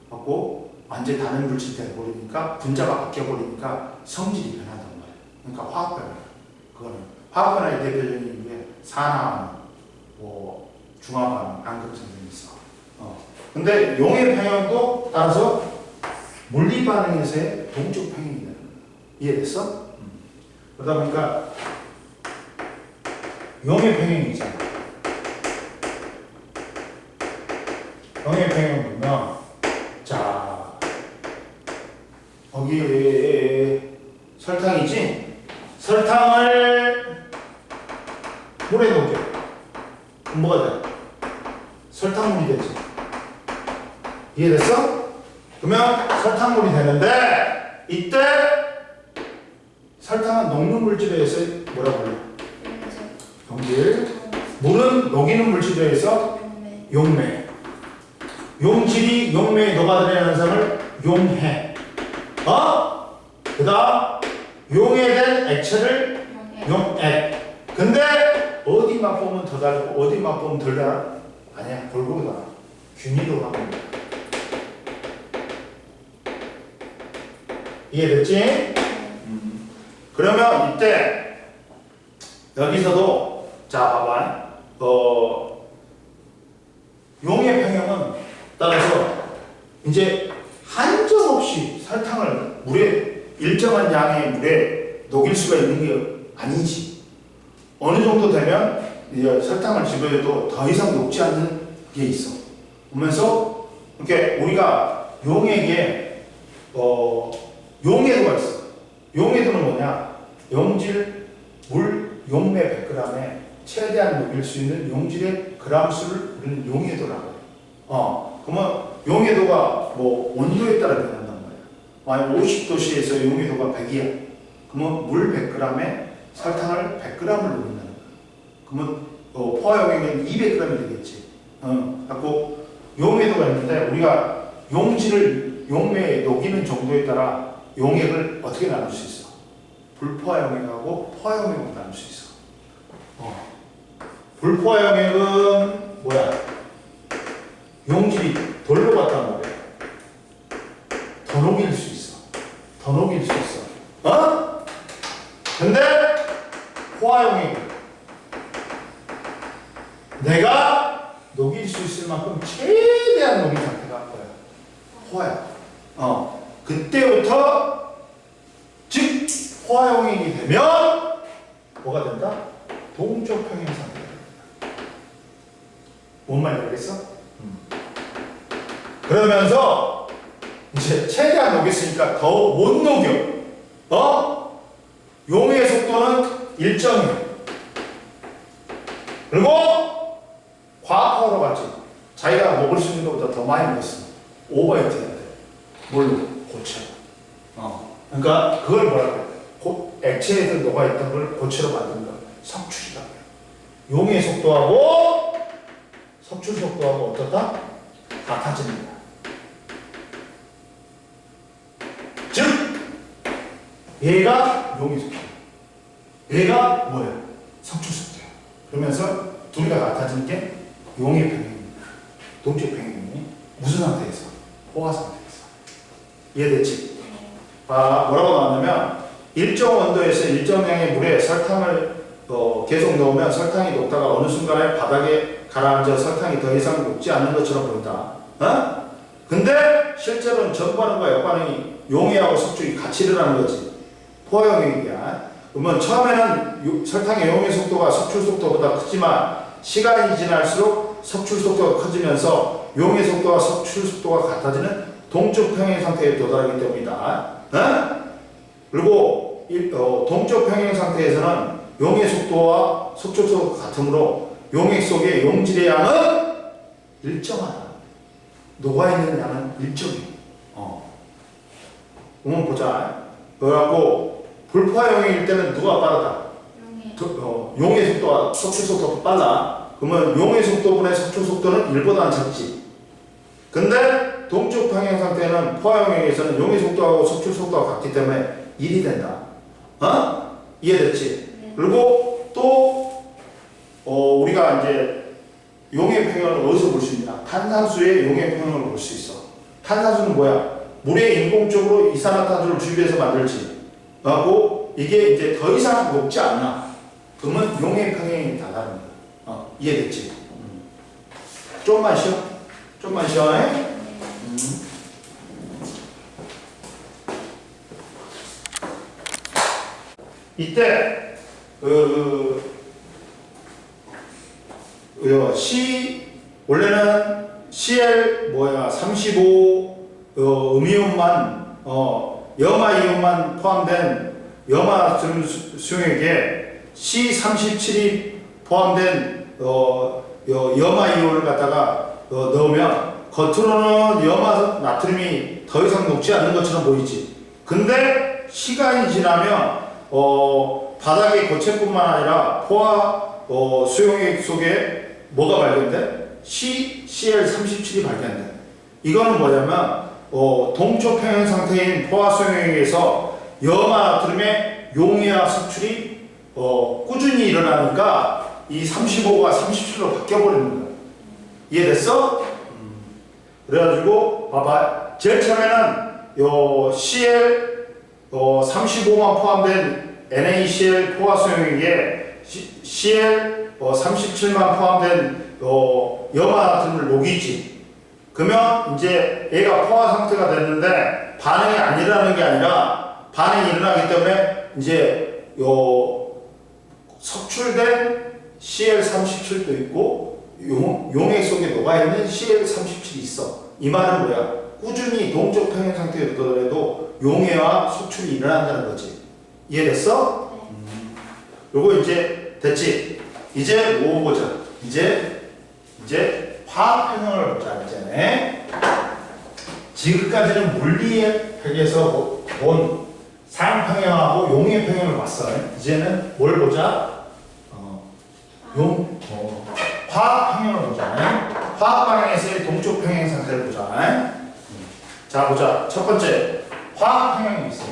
갖고 완전히 다른 물질이 되어버리니까 분자가 바뀌어버리니까 성질이 변한단 말이에요. 그러니까 화학 변화. 그거는 화학 변화의 대표적인 게 산화반응, 뭐 중화반응, 암극성 등이 있어. 근데 용의 평형도 따라서 물리 반응에서의 동적 평형이 되는 거야. 이해됐어? 그러다 보니까 용의 평형이 있잖아. 용의 평형 보면 자 거기에 설탕이지? 설탕을 물에 넣게. 그럼 뭐가 돼? 설탕물이 되지. 이해됐어? 그러면 설탕물이 되는데 이때 설탕은 녹는 물질에 의해서 뭐라고 불러? 용질. 물은 녹이는 물질에 의해서 용매. 용질이 용매에 녹아들어가는 현상을 용해. 그 다음 용해된 액체를 용액. 근데 어디 맛보면 더 다르고 어디 맛보면 덜 달아? 아니야. 골고루 달아. 균일로 하고 있는 거야. 이해됐지? 그러면 이때 여기서도 자 봐봐. 용의 평형은 따라서 이제 한정없이 설탕을 물에 일정한 양의 물에 녹일 수가 있는 게 아니지. 어느 정도 되면 이제 설탕을 집어줘도 더 이상 녹지 않는 게 있어. 보면서 이렇게 우리가 용액에 용해도가 있어. 용해도는 뭐냐? 용질 물 용매 100g에 최대한 녹일 수 있는 용질의 그람수를 우리는 용해도라고 해요. 그러면 용해도가 뭐 온도에 따라 변한단 말이야. 만약 50도씨에서 용해도가 100이야. 그러면 물 100g에 설탕을 100g을 녹인다는 거야. 그러면 포화용액은 200g이 되겠지. 갖고 용해도가 있는데 우리가 용질을 용매에 녹이는 정도에 따라 용액을 어떻게 나눌 수 있어? 불포화용액하고 포화용액으로 나눌 수 있어. 불포화용액은 뭐야? 용질이 덜 녹았단 말이야. 더 녹일 수 있어. 더 녹일 수 있어. 근데 포화용액 내가 녹일 수 있을 만큼 최대한 녹인 상태가 뭐야? 포화야. 그때부터 즉 포화용액이 되면 뭐가 된다? 동적 평형 상태가 된다. 뭔 말인지 알겠어? 그러면서 이제 최대한 녹였으니까 더 못 녹여. 용의 속도는 일정해. 그리고 과학 파하러 갔지. 자기가 먹을 수 있는 것보다 더 많이 먹었어. 오버히트 해야 돼. 뭘로? 고체로. 그러니까 그걸 뭐라고 해? 액체에서 녹아있던 걸 고체로 만든다. 석출이다. 용의 속도하고 석출 속도하고 어떻다? 같아집니다. 즉 얘가 용의 속도, 얘가 뭐야? 석출 속도야. 그러면서 둘 다 같아진 게 용의 평형입니다. 동적 평형이 무슨 상태에서? 포화 상태에서. 이해됐지? 뭐라고 나왔냐면 일정 온도에서 일정 양의 물에 설탕을 계속 넣으면 설탕이 녹다가 어느 순간에 바닥에 가라앉아 설탕이 더 이상 녹지 않는 것처럼 보인다. 근데 실제로는 전반응과 역반응이 용해하고 석축이 같이 일어나는 거지. 포화용액이야. 그러면 처음에는 설탕의 용해 속도가 석출 속도보다 크지만 시간이 지날수록 석출 속도가 커지면서 용해 속도와 석출 속도가 같아지는 동적 평행 상태에 도달하기 때문이다. 그리고 동적 평행 상태에서는 용의 속도와 석출 속도가 같으므로 용액 속의 용질의 양은 일정하다. 녹아있는 양은 일정해. 한번 보자. 그래갖고 불포화용액일 때는 누가 빠르다? 용의 속도와 석출 속도가 빨라. 그러면 용의 속도분의 석출 속도는 1보다는 작지. 근데 동적 평행 상태는 포화용액에서는 용의 속도하고 석출 속도가 같기 때문에 1이 된다. 이해됐지? 네. 그리고 또 우리가 이제 용의 평형을 어디서 볼 수 있냐? 탄산수의 용의 평형을 볼 수 있어. 탄산수는 뭐야? 물에 인공적으로 이산화탄소를 주입해서 만들지. 하고 이게 이제 더 이상 녹지 않나? 그러면 용의 평형이 다 다릅니다. 이해됐지? 좀만 쉬어. 좀만 쉬어. 이때 원래는 Cl 35 음이온만 염화이온만 포함된 염화 수용액에 C37이 포함된 염화이온을 갖다가 넣으면 겉으로는 염화 나트륨이 더 이상 녹지 않는 것처럼 보이지. 근데 시간이 지나면 바닥의 고체뿐만 아니라 포화 수용액 속에 뭐가 발견돼? CL37이 발견돼. 이거는 뭐냐면 동적 평행 상태인 포화 수용액에서 염화 나트륨의 용해화 석출이 꾸준히 일어나니까 이 35가 37로 바뀌어버리는 거야. 이해됐어? 그래가지고 봐봐. 제일 처음에는 CL 35만 포함된 NaCl 포화 수용액에 CL 37만 포함된 염화 나트륨을 녹이지. 그러면 이제 얘가 포화 상태가 됐는데 반응이 안 일어나는 게 아니라 반응이 일어나기 때문에 이제 석출된 CL37도 있고 용액 속에 녹아있는 CL37이 있어. 이 말은 뭐야? 꾸준히 동적 평행 상태에 두더라도 용해와 속출이 일어난다는 거지. 이해됐어? 요거 이제 됐지? 이제 뭐 보자. 이제 화학 평형을 보자. 이제 지금까지는 물리학에서 본 상평형하고 용해 평형을 봤어. 이제는 뭘 보자? 화학 평형을 보자. 화학 방향에서의 동적 평행 상태를 보자. 자, 보자. 첫 번째, 화학 평형이 있어.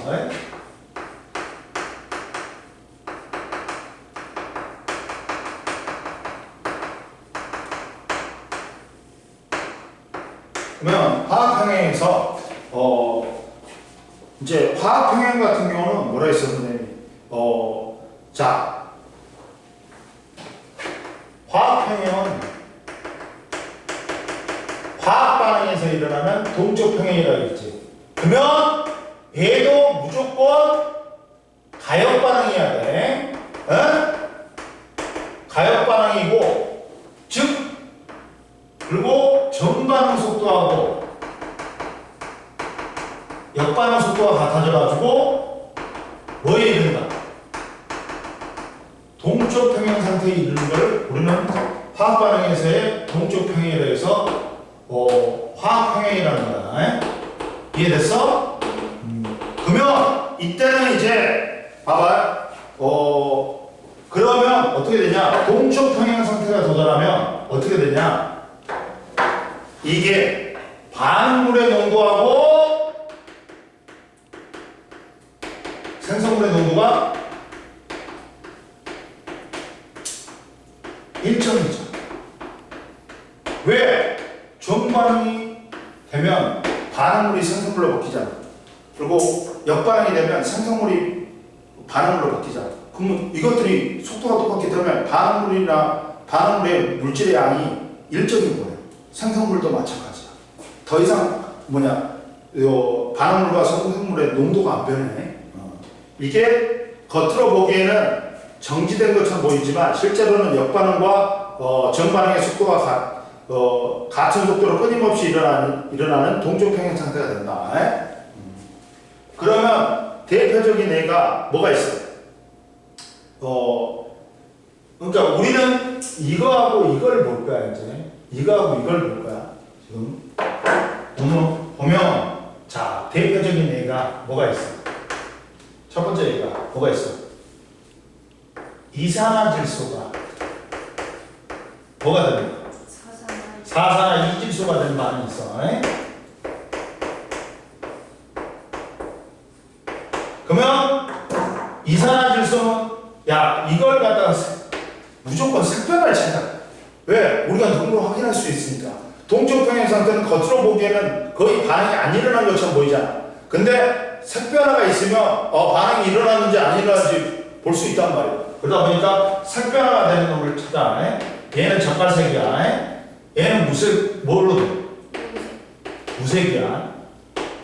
그러면 화학 평형에서 이제 화학 평형 같은 경우는 뭐라 했어, 선생님이? 자, 화학 평형은 화학 반응에서 일어나는 동적 평형이라고 했지. 그러면 얘도 무조건 가역 반응이어야 돼. 가역 반응이고, 즉 그리고 전반응 속도하고 역반응 속도가 같아져가지고 뭐에 이른다? 동적 평형 상태에 이르는 걸 우리는 화학 반응에서의 동쪽 평행에 대해서 화학 평행이라는 거야. 이해됐어? 그러면 이때는 이제 봐봐. 그러면 어떻게 되냐? 동쪽 평행 상태가 도달하면 어떻게 되냐? 이게 반응물의 농도하고 생성물의 농도가 일정이죠. 왜? 정반응이 되면 반응물이 생성물로 바뀌잖아. 그리고 역반응이 되면 생성물이 반응물로 바뀌잖아. 그러면 이것들이 속도가 똑같기 때문에 반응물의 물질의 양이 일정인 거예요. 생성물도 마찬가지야. 더 이상 반응물과 생성물의 농도가 안 변해. 이게 겉으로 보기에는 정지된 것처럼 보이지만 실제로는 역반응과 정반응의 속도가 같은 속도로 끊임없이 일어나는 동쪽 평행 상태가 된다. 그러면 대표적인 예가 뭐가 있어요? 그러니까 우리는 이거하고 이걸 볼 거야, 이제. 이거하고 이걸 볼 거야. 지금. 오늘 보면, 자, 대표적인 예가 뭐가 있어? 첫 번째 예가 뭐가 있어? 이산화질소가 뭐가 됩니까? 사산화이질소가 된 반응이 있어. 그러면 이산화질소는 야 이걸 갖다가 무조건 색변을 찾아. 왜? 우리가 눈으로 확인할 수 있으니까. 동쪽 평행 상태는 겉으로 보기에는 거의 반응이 안 일어난 것처럼 보이잖아. 근데 색변화가 있으면 반응이 일어났는지 안 일어났는지 볼 수 있단 말이야. 그러다 보니까 색변화가 되는 놈을 찾아. 얘는 젓갈색이야. 얘는 뭘로 돼? 무색이야.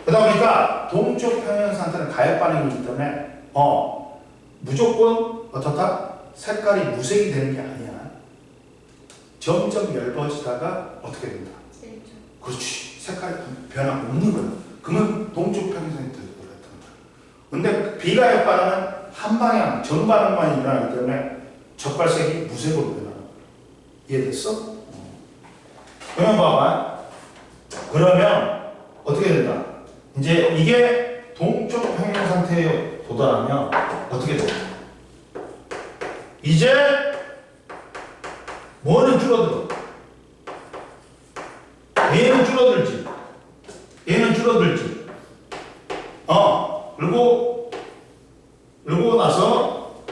그러다 보니까 동쪽 평행 상태는 가역 반응이기 때문에 무조건 어떻다? 색깔이 무색이 되는 게 아니야. 점점 얇아지다가 어떻게 된다? 그렇지. 색깔이 변화가 없는 거야. 그러면 동쪽 평행 상태로 돌아왔단 말이야. 근데 비가역 반응은 한 방향, 전반응만 일어나기 때문에 젓갈색이 무색으로 변하는 거야. 이해됐어? 그러면 봐봐. 그러면 어떻게 된다? 이제 이게 동쪽 평행 상태에 도달하면 어떻게 된다? 이제 뭐는 줄어들어? 얘는 줄어들지. 얘는 줄어들지. 그리고 나서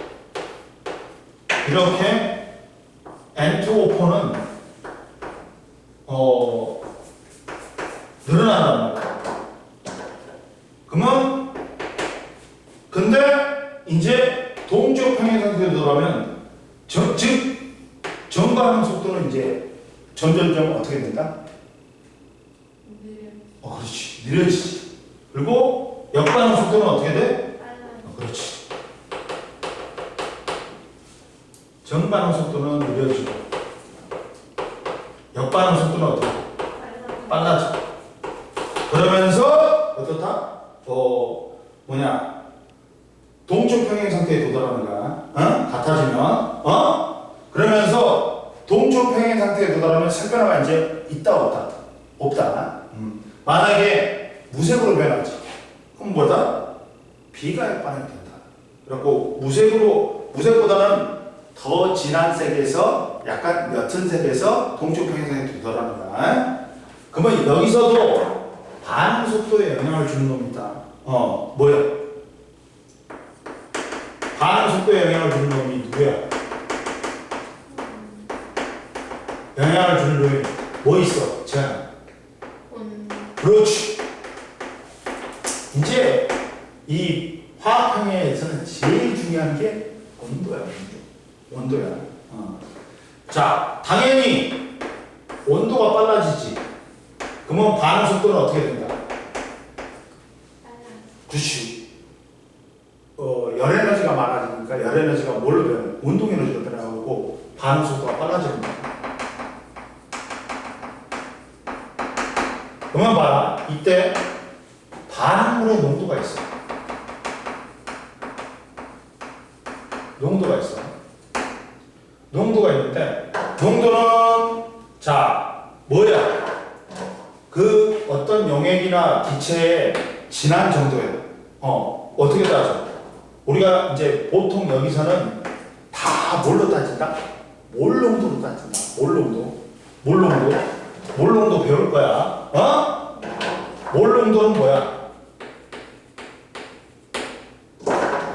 이렇게 N2O4는 늘어난단 말이야. 그러면 근데 이제 동쪽 평행 상태에 들어가면 즉 전반응 속도는 이제 점점점 어떻게 된다? 그렇지. 느려지지. 그리고 역반응 속도는 어떻게 돼? 그렇지. 정반응 속도는 느려지고 역반응 속도는 어떻게 돼? 빨라져. 그러면서 어떻다? 동쪽 평행 상태에 도달하는 거야. 같아지면, 그러면서 동쪽 평행 상태에 도달하면 색변화가 이제 있다 없다? 없다. 만약에 무색으로 변하지. 그럼 뭐다? 비가역 반응이 된다. 그래갖고 무색보다는 더 진한 색에서 약간 옅은 색에서 동쪽 평행 상태에 도달하는 거야. 그러면 여기서도 반응 속도에 영향을 주는 놈이 있다. 뭐야? 반응 속도에 영향을 주는 놈이 누구야? 영향을 주는 놈이 뭐 있어? 자, 그렇지. 이제 이 화학 평행에서는 제일 중요한 게 온도야. 온도야. 자, 당연히 온도가 빨라지지. 그러면 반응 속도는 어떻게 된다? 그렇지. 열 에너지가 많아지니까 열 에너지가 뭘로 변해? 운동 에너지로 변하고 반응 속도가 빨라지는 거야. 그러면 봐라. 이때 반응물의 농도가 있어. 농도가 있어. 농도가 있는데 농도는 자 뭐야? 그 어떤 용액이나 기체의 진한 정도예요. 어떻게 따져? 우리가 이제 보통 여기서는 다 뭘로 따진다? 몰농도로 따진다. 몰농도. 몰농도. 몰농도 배울 거야. 몰농도는 뭐야?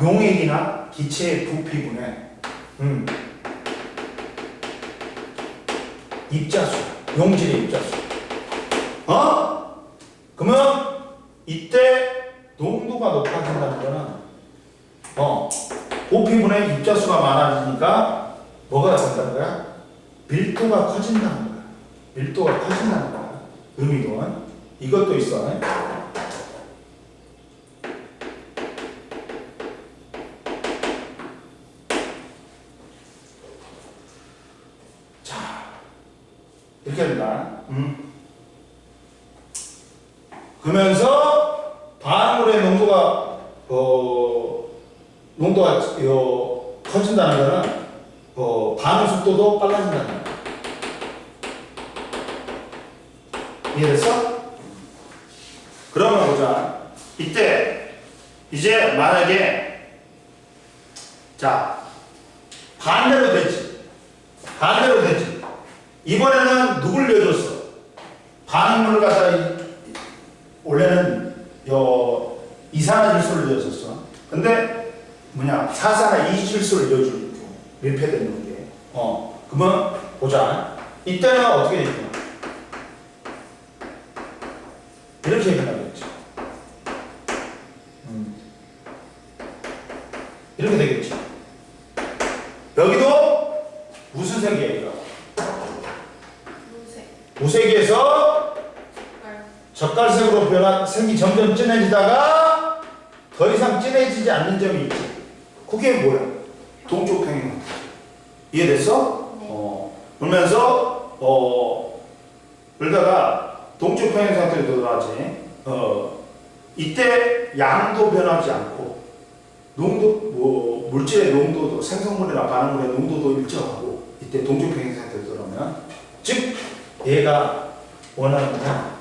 용액이나 기체의 부피분의 입자수, 용질의 입자수. 그러면 이때 농도가 높아진다는 거는 부피분의 입자수가 많아지니까 뭐가 된다는 거야? 밀도가 커진다는 거야. 밀도가 커진다는 거야. 의미는 이것도 있어. 자, 이렇게 된다. 그러면서 반응물의 농도가 커진다는 거는 반응 속도도 빨라진다는 거야. 이해됐어? 그러면 보자. 이때 이제 만약에 자 반대로 되지. 반대로 되지. 이번에는 누굴 내줬어? 반응물을 갖다 원래는 이산화질소를 넣었었어. 근데 사산화 이질소를 넣어줄 거 밀폐되는 게. 그러면 보자. 이때는 어떻게 되냐? 이렇게 변하겠지. 이렇게 되겠지. 여기도 무슨 색이에요? 무색에서 젓갈색으로 변한 색이 점점 진해지다가 더 이상 진해지지 않는 점이 있지. 그게 뭐야? 동쪽 평행. 이해됐어? 네. 그러면서 그러다가 동쪽 평행 상태로 들어가지. 이때 양도 변하지 않고 농도 물질의 농도도 생성물이나 반응물의 농도도 일정하고 이때 동쪽 평행 상태로 들어가면 즉 얘가 원하는 건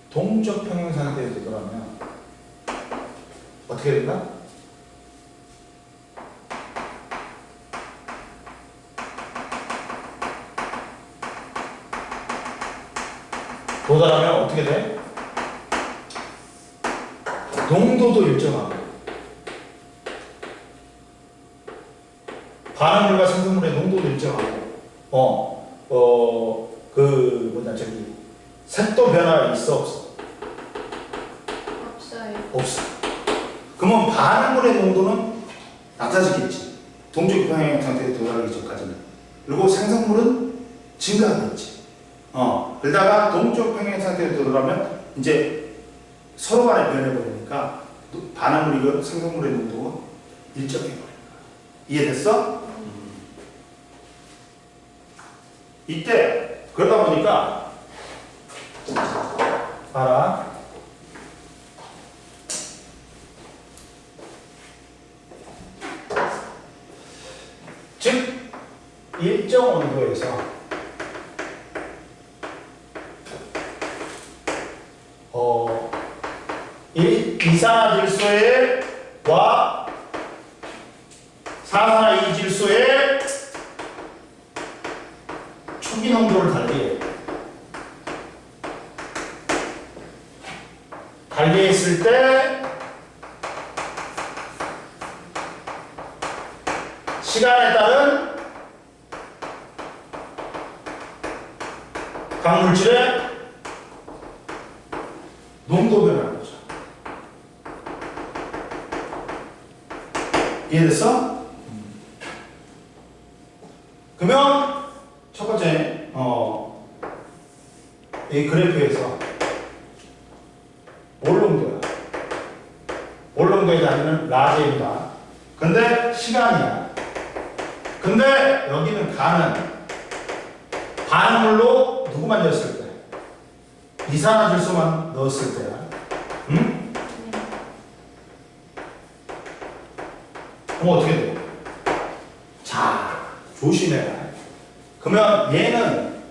동적 평행 상태에 들어가면 어떻게 된다? 도달하면 어떻게 돼? 농도도 일정하고 반응물과 생성물의 농도도 일정하고 색도 변화 있어 없어? 없어요. 없어. 그러면 반응물의 농도는 낮아지겠지. 동적 평행 상태에 도달하기 전까지는. 그리고 생성물은 증가하겠지. 그러다가 동적 평행 상태에 도달하면 이제 서로 간에 변해버리니까 반응물이고 생성물의 농도가 일정해버려. 이해됐어? 이때 그러다 보니까 봐라. 즉 일정 온도에서 이산화질소와 산화이질소의 초기 농도를 달리했을 때 시간에 따른 강물질의 농도 변화는 거죠. 이해됐어? 그러면 첫 번째 이 그래프에서 몰농도야. 몰농도의 단위는 라제입니다. 근데 시간이야. 근데 여기는 가는 반응물로 누구만 넣었을 때? 이산화질소만 넣었을 때야. 응? 그럼 어떻게 돼? 자, 조심해라. 그러면 얘는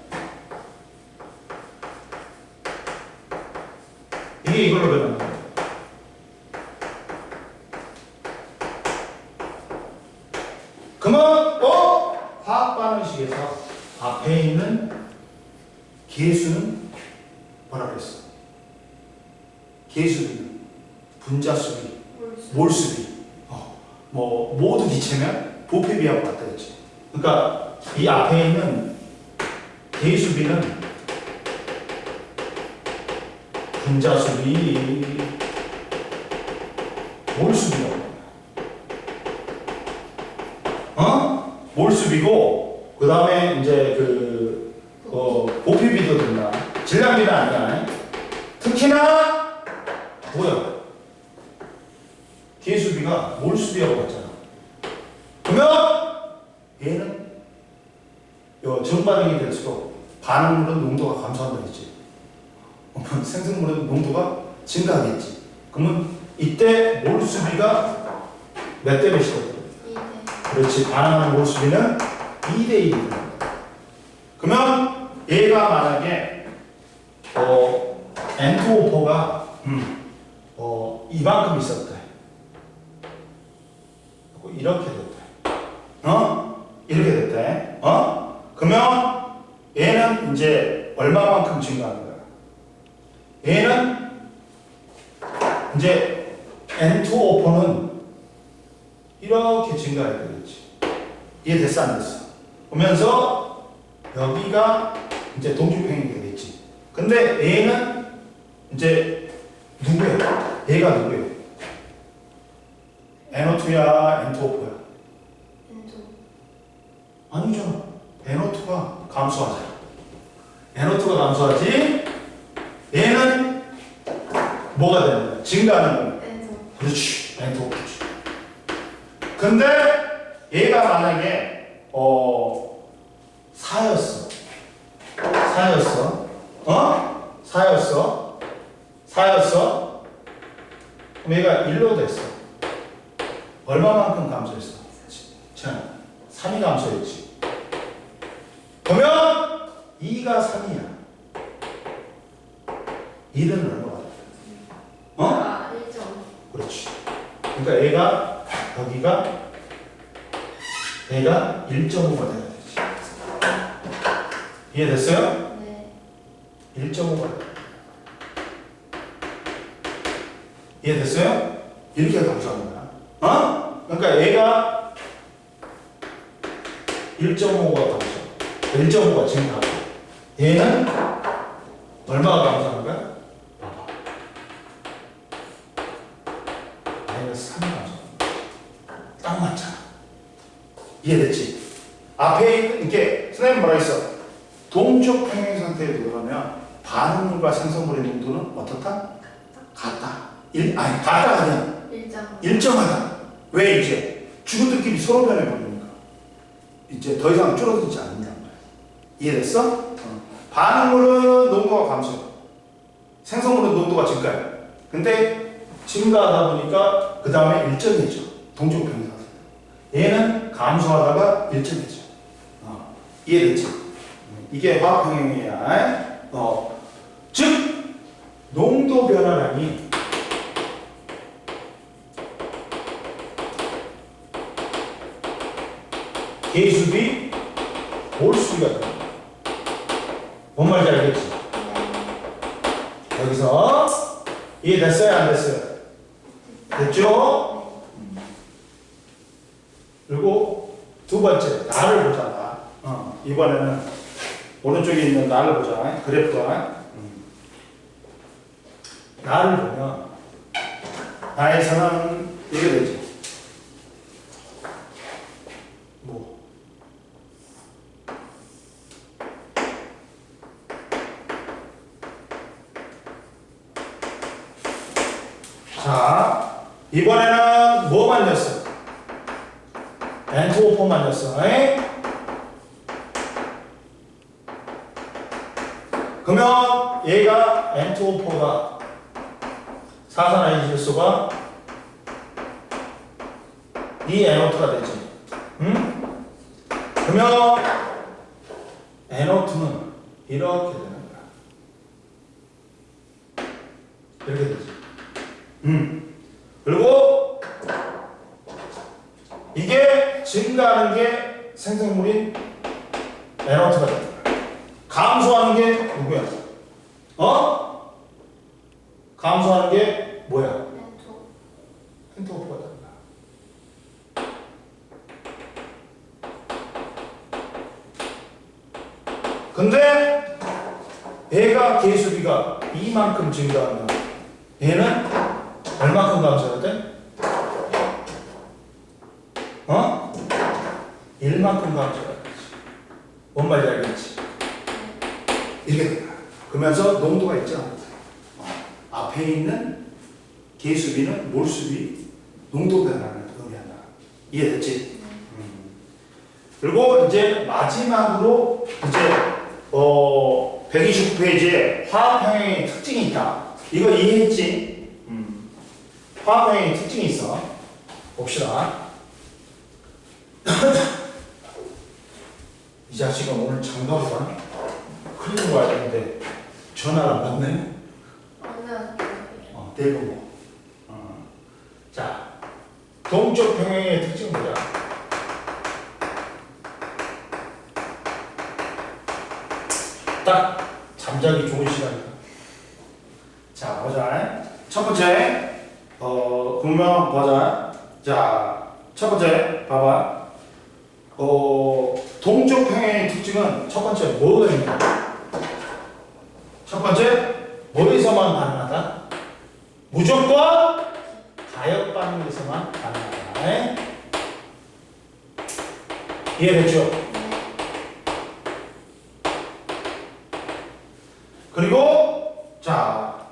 이게 이걸로 변하는 거예요. 그러면 화학 반응식에서 앞에 있는 계수는 뭐라 그랬어? 계수비는 분자수비, 몰수비, 뭐 모두 기체면 부피비하고 같다 했지. 그러니까 이 앞에 있는 계수비는 분자수비, 몰수비라고. 몰수비고 그 다음에 이제 부피비도 된다. 질량비는 아니야. 특히나 뭐야? 계수비가 몰수비라고 했잖아. 그러면 얘는 정반응이 될수록 반응물은 농도가 감소한다 했지. 생성물은 농도가 증가하겠지. 그러면 이때 몰수비가 몇 대 몇이다? 2대. 그렇지. 반응하는 몰수비는 2대 1이 됩니다. 그러면 얘가 만약에 N2O4가 이만큼 있었대. 이렇게 됐대. 이렇게 됐대. 그러면 얘는 이제 얼마만큼 증가하는 거야? 얘는 이제 N2O4는 이렇게 증가해야 되겠지. 이해됐어 안 됐어? 보면서 여기가 이제 동주평이 되겠지. 근데 얘는 이제 누구야? 얘가 누구야? NO2야, N2O4야? 아니잖아. NO2가 감소하잖아. NO2가 감소하지. 얘는 뭐가 되는 거야? 증가하는 거야. 그렇지. N2O4지. 근데 얘가 만약에 사였어. 그럼 얘가 1로 됐어. 얼마만큼 감소했어? 자, 3이 감소했지. 그러면 2가 3이야. 1은 얼마가 돼? 1점. 그렇지. 그러니까 얘가 1.5가 돼야 되지. 이해됐어요? 네. 1.5가 돼. 이해됐어요? 이렇게 감소하는 거야. 그러니까 얘가 1.5가 감소. 1.5가 증가하고. 얘는 얼마가 감소하는 거야? 봐봐. 마이너스 3이 감소하는 거야. 딱 맞잖아. 이해됐지? 앞에 있는 이렇게 선생님 뭐라 했어? 동적 평행 상태에 들어가면 반응물과 생성물의 농도는 어떻다? 같다. 같다 아니야. 일정하다. 왜 이제? 주구들끼리 서로 변해버리니까. 이제 더 이상 줄어들지 않는단 말이야. 이해됐어? 반응물은 농도가 감소. 생성물은 농도가 증가해. 근데 증가하다 보니까 그 다음에 일정해져. 동적 평행 상태. 얘는 감소하다가 일정해져. 이해됐지? 이게 화학평행이야. 즉 농도 변화량이 계수비, 몰수비가 됩니다. 뭔 말인지 알겠지? 여기서 이해됐어요? 안 됐어요? 됐죠? 그리고 두 번째, 나를 보자. 이번에는 오른쪽에 있는 나를 보자. 그래프가. 나를 보면 나에서는 이게 되지. 뭐 자, 이번에는 뭐 만졌어? N2O4 만졌어. 그러면 얘가 N2O4가 사산화이질소가 이 NO2가 되지. 그러면 NO2는 이렇게 되는 거야. 이렇게 되지. 그리고 이게 증가하는 게 생성물인 NO2가 된다. 감소하는 게 누구야? 감소하는 게 뭐야? N2O가 된다. 근데 얘가 계수비가 이만큼 증가하면 얘는 얼마큼 감소해야 돼? 1만큼 감소해야 되지. 뭔 말인지 알겠지? 이렇게 된다. 그러면서 농도가 있잖아. 앞에 있는 계수비는 몰수비, 농도 변화를 의미한다. 이해됐지? 그리고 이제 마지막으로 이제 129페이지에 화학평형의 특징이 있다. 이거 이해했지? 화학평형의 특징이 있어. 봅시다. 이 자식은 오늘 장가보다 클리닉 와야 되는데 전화를 안 받네. 대부분. 자, 동쪽 평형의 특징은 뭐야? 딱 잠자기 좋은 시간이다. 자, 보자. 첫 번째, 그러면 보자. 자, 첫 번째, 봐봐. 동쪽 평형의 특징은 첫 번째 뭐가 있냐? 첫 번째, 뭐에서만 가능하다? 무조건 가역 반응에서만 가능하다. 이해됐죠? 그리고 자,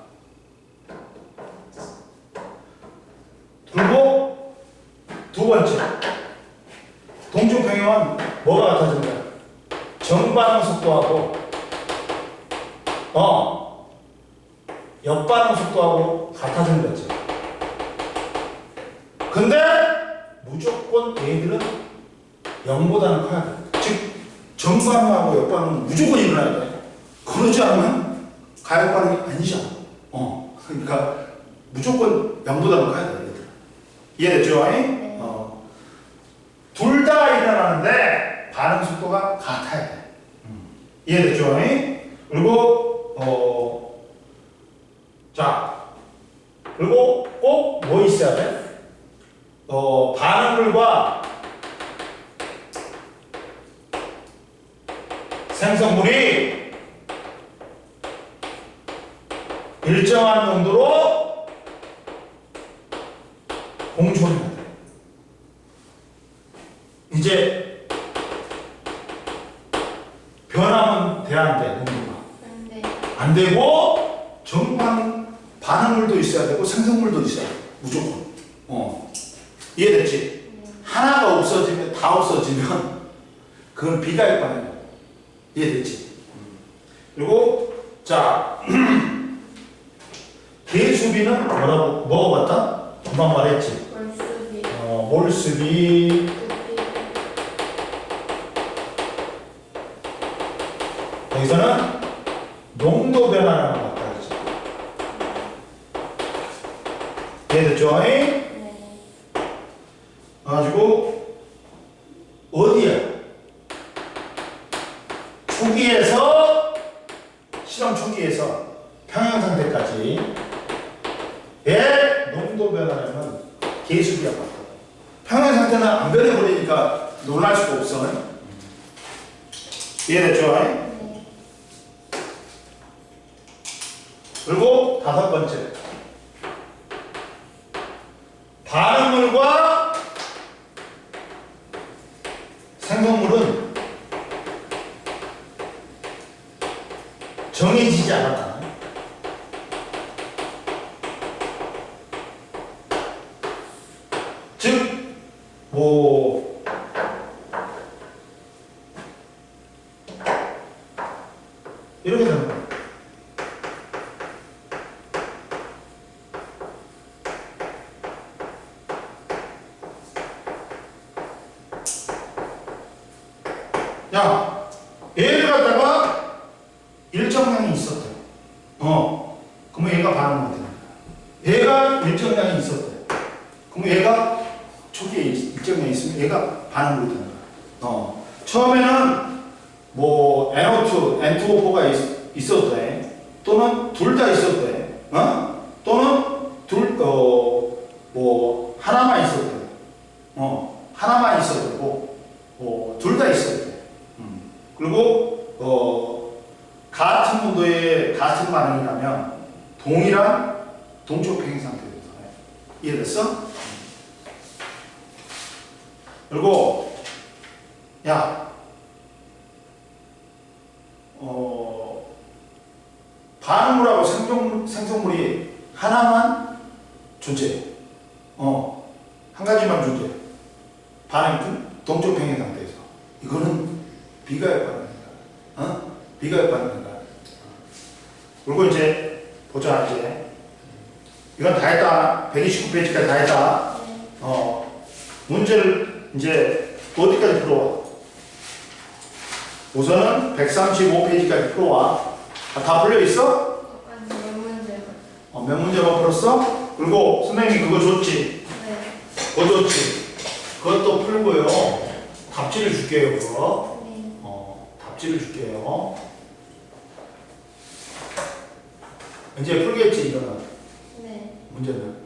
그리고 두 번째, 동쪽 평형은 뭐가 같아진다? 정반응 속도하고 역반응 속도하고 같아지는 거죠. 근데 무조건 얘들은 0보다는 커야 돼. 즉 정반응하고 역반응은 무조건 일어나야 돼. 그러지 않으면 가역 반응이 아니잖아. 그러니까 무조건 0보다는 커야 돼. 얘들. 이해됐죠? 네. 둘 다 일어나는데 반응 속도가 같아야 돼. 이해됐죠? 그리고 자, 그리고 꼭 뭐 있어야 돼? 반응물과 생성물이 일정한 농도로 공존해야 돼. 이제 변하면 돼, 안 돼? 농도가 안 되고 반응물도 있어야 되고 생성물도 있어야 돼. 무조건. 이해됐지? 하나가 없어지면 다 없어지면 그건 비가역 반응이야. 이해됐지? 그리고 자 계수비는 뭐가 같다? 금방 말했지. 몰수비. 여기서는 농도 변화라는 것 같다. 이해됐죠? 가지고 어디야? 초기에서 실험 초기에서 평형 상태까지 농도 변화라면 계수비와 같다. 평형 상태는 안 변해버리니까 놀랄 수가 없어. 이해됐죠? 그리고 다섯 번째, 반응물과 생성물은 정해지지 않았다. 즉, 이렇게 되는 거예요. 야, 얘를 갖다 일정량이 있었대. 그러면 얘가 반응을 못해. 얘가 일정량이 있었대. 그럼 얘가 초기에 일정량이 있으면 얘가 반응을 못하는 거야. 처음에는 뭐 NO2, N2O4가 있어도 돼. 또는 둘 다 있어도 돼. 또는 뭐 하나만 있어도 돼. 하나만 있어도 되고, 둘 다 있어도 돼. 그리고 같은 온도의 같은 반응이라면 동일한 동쪽 평행 상태에서 이해됐어? 그리고 야, 반응물하고 생성물이 하나만 존재해. 한 가지만 존재해. 반응 동쪽 평행 상태에서. 이거는 비가역 반응이다. 비가역 반응이다. 그리고 이제 보자 이제. 이건 다 했다. 129페이지까지 다 했다. 문제를 이제 어디까지 풀어와? 우선은 135페이지까지 풀어와. 다 풀려 있어? 아니, 몇 문제만. 몇 문제만 풀었어? 그리고 선생님이 그거 줬지? 네. 그거 줬지? 그것도 풀고요. 답지를 줄게요, 그거. 네. 답지를 줄게요. 이제 풀겠지, 이거는. 네. 문제는.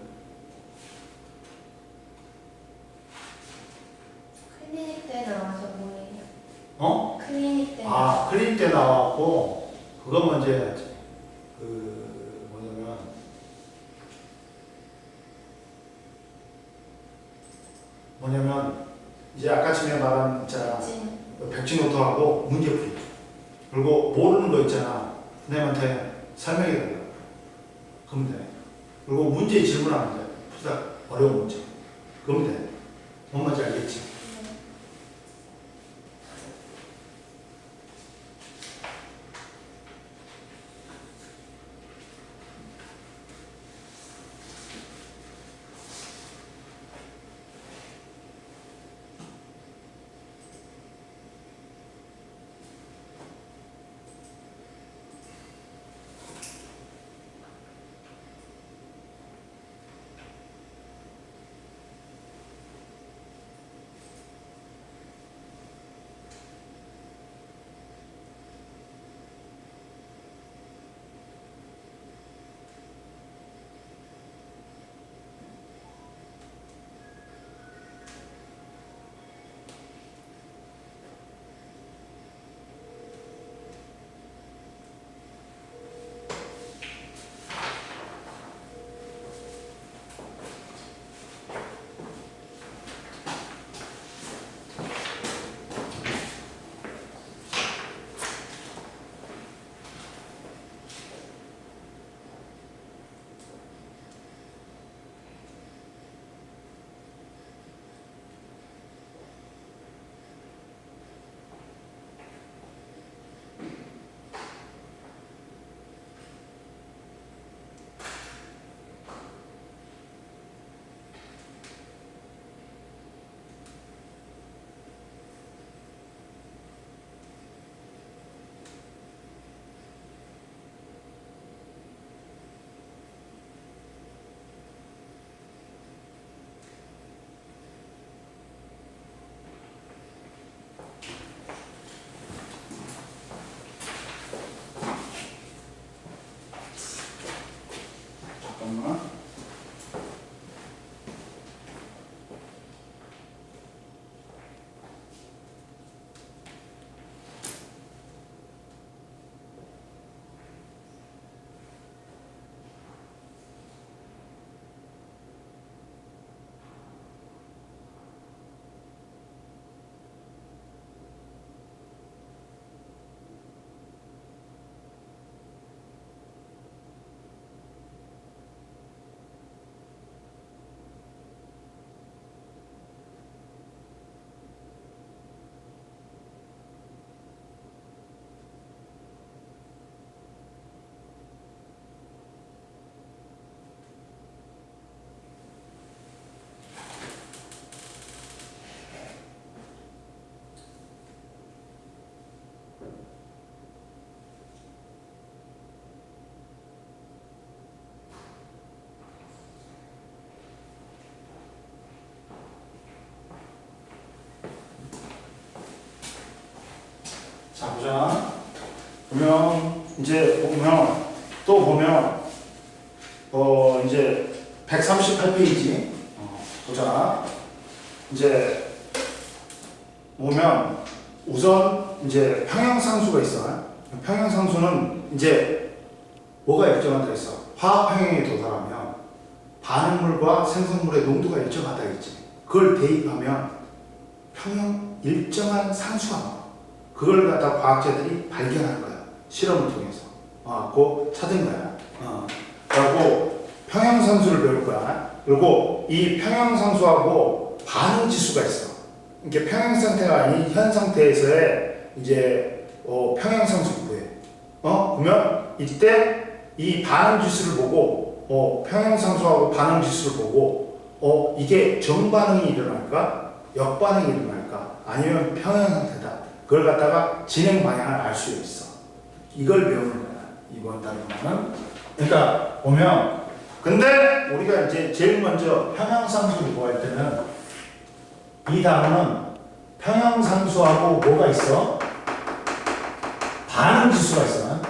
클리닉 때 나와서 뭐예요? 클리닉 때. 클린 때 나왔고, 그거 먼저 해야지. 뭐냐면, 이제 아까쯤에 말한, 있잖아. 백지노트하고 문제풀이. 그리고 모르는 거 있잖아. 선생님한테 설명해 달라고. 그러면 돼. 그리고 문제 질문하면 돼. 풀다 어려운 문제. 그러면 돼. 뭔 말인지 알겠지? 자, 보자. 보면, 이제 또 보면, 이제 138페이지. 보자. 이제, 보면, 우선, 이제 평형상수가 있어. 평형상수는 이제, 뭐가 일정한 데 있어? 화학평형에 도달하면, 반응물과 생성물의 농도가 일정하다 했지. 그걸 대입하면, 일정한 상수가 나와. 그걸 갖다 과학자들이 발견한 거야. 실험을 통해서. 그거 찾은 거야. 그리고 평형상수를 배울 거야. 그리고 이 평형상수하고 반응지수가 있어. 이게 평형상태가 아닌 현 상태에서의 이제 평형상수 구해. 그러면 이때 이 반응지수를 보고 평형상수하고 반응지수를 보고 이게 정반응이 일어날까? 역반응이 일어날까? 아니면 평형상태다. 그걸 갖다가 진행 방향을 알 수 있어. 이걸 배우는 거야. 이번 단어는. 그러니까 보면 근데 우리가 이제 제일 먼저 평형상수를 구할 때는 이 단어는 평형상수하고 뭐가 있어? 반응지수가 있어.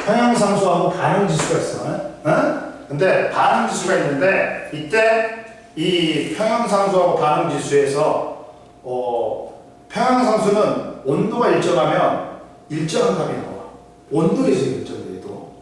평형상수하고 반응지수가 있어. 근데 반응지수가 있는데 이때 이 평형상수하고 반응지수에서 평형상수는 온도가 일정하면 일정한 값이 나와. 온도에서 일정해도.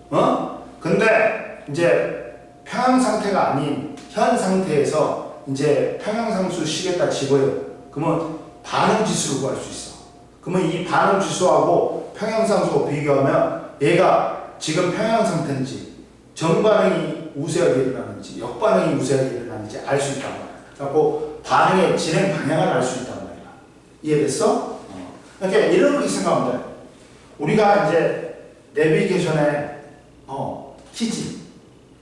근데 이제 평형상태가 아닌 현 상태에서 이제 평형상수 식에다 집어요. 그러면 반응지수를 구할 수 있어. 그러면 이 반응지수하고 평형상수하고 비교하면 얘가 지금 평형상태인지 정반응이 우세하게 일어나는지 역반응이 우세하게 일어나는지 알 수 있단 말이야. 그래서 반응의 진행 방향을 알 수 있단 말이야. 이해됐어? 그러니까 이렇게 생각하면 돼. 우리가 이제 내비게이션에 키지.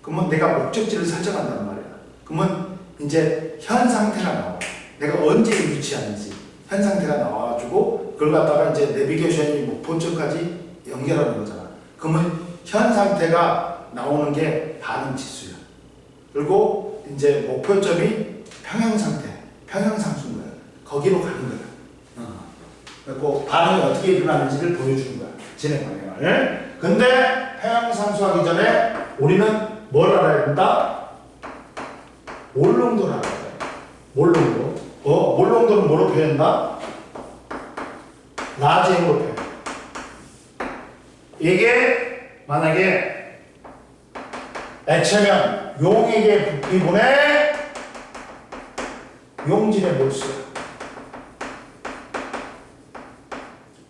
그러면 내가 목적지를 설정한단 말이야. 그러면 이제 현 상태가 나와. 내가 언제 위치하는지 현 상태가 나와가지고 그걸 갖다가 이제 내비게이션이 목표점까지 연결하는 거잖아. 그러면 현 상태가 나오는 게 반응 지수야. 그리고 이제 목표점이 평형 상태, 평형상수인 거야. 거기로 가는 거야. 그리고 반응이 어떻게 일어나는지를 보여주는 거야. 진행 방향을. 근데 평형상수 하기 전에 우리는 뭘 알아야 된다? 몰농도를 알아야 돼. 몰농도. 몰농도는 뭐로 표현한다? 라지엠으로 표현. 이게 만약에 액체면 용액의 부피분의 용질의 몰수.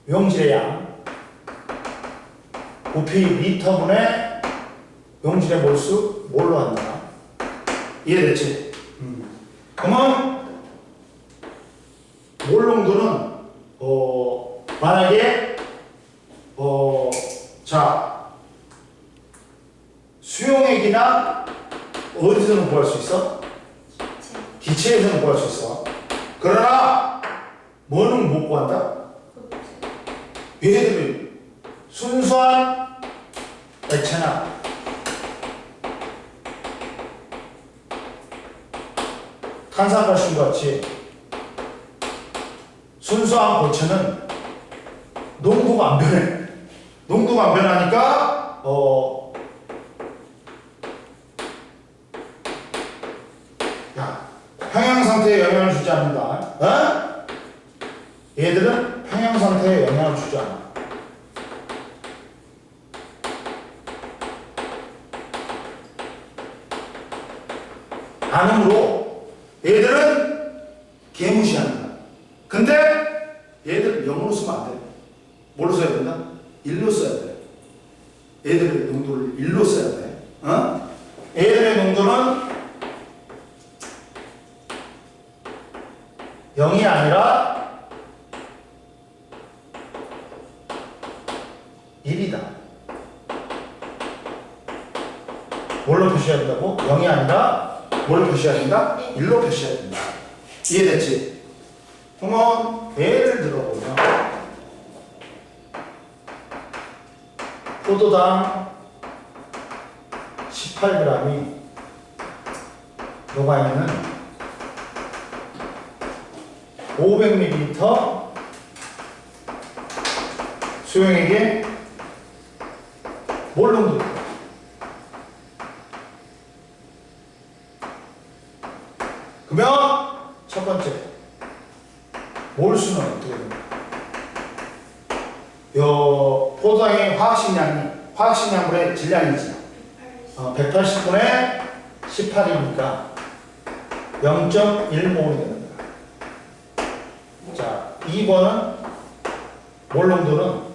용질의 양. 부피 리터분의 용질의 몰수 뭘로 한다? 이해됐지? 그러면 몰농도는 만약에 자 수용액이나 어디서는 구할 수 있어? 기체에서는 구할 수 있어. 그러나 뭐는 못 구한다? 얘들이 순수한 액체나 탄산가스와 같이 순수한 고체는 농도가 안 변해. 농도가 안 변하니까 평형 상태에 영향을 주지 않는다. 얘들은 평형 상태에 영향을 주지 않아. 반응으로 얘들은 개무시한다. 근데 얘들 0으로 쓰면 안 돼. 뭘로 써야 된다? 1로 써야 돼. 얘들의 농도를 1로 써야 돼. 얘들의 농도는 0이 아니라 1이다. 뭘로 표시해야 된다고? 0이 아니라 뭘 표시해야 된다? 1로 표시해야 된다. 이해됐지? 그러면 예를 들어보면 포도당 18g이 녹아있는 500ml 수용액에 몰 농도. 그러면 첫 번째 몰수는 어떻게 됩니까? 포도당의 화학식량분의 질량이지. 180분의 18이니까 0.1몰이 됩니다. 자, 2번은 몰 농도는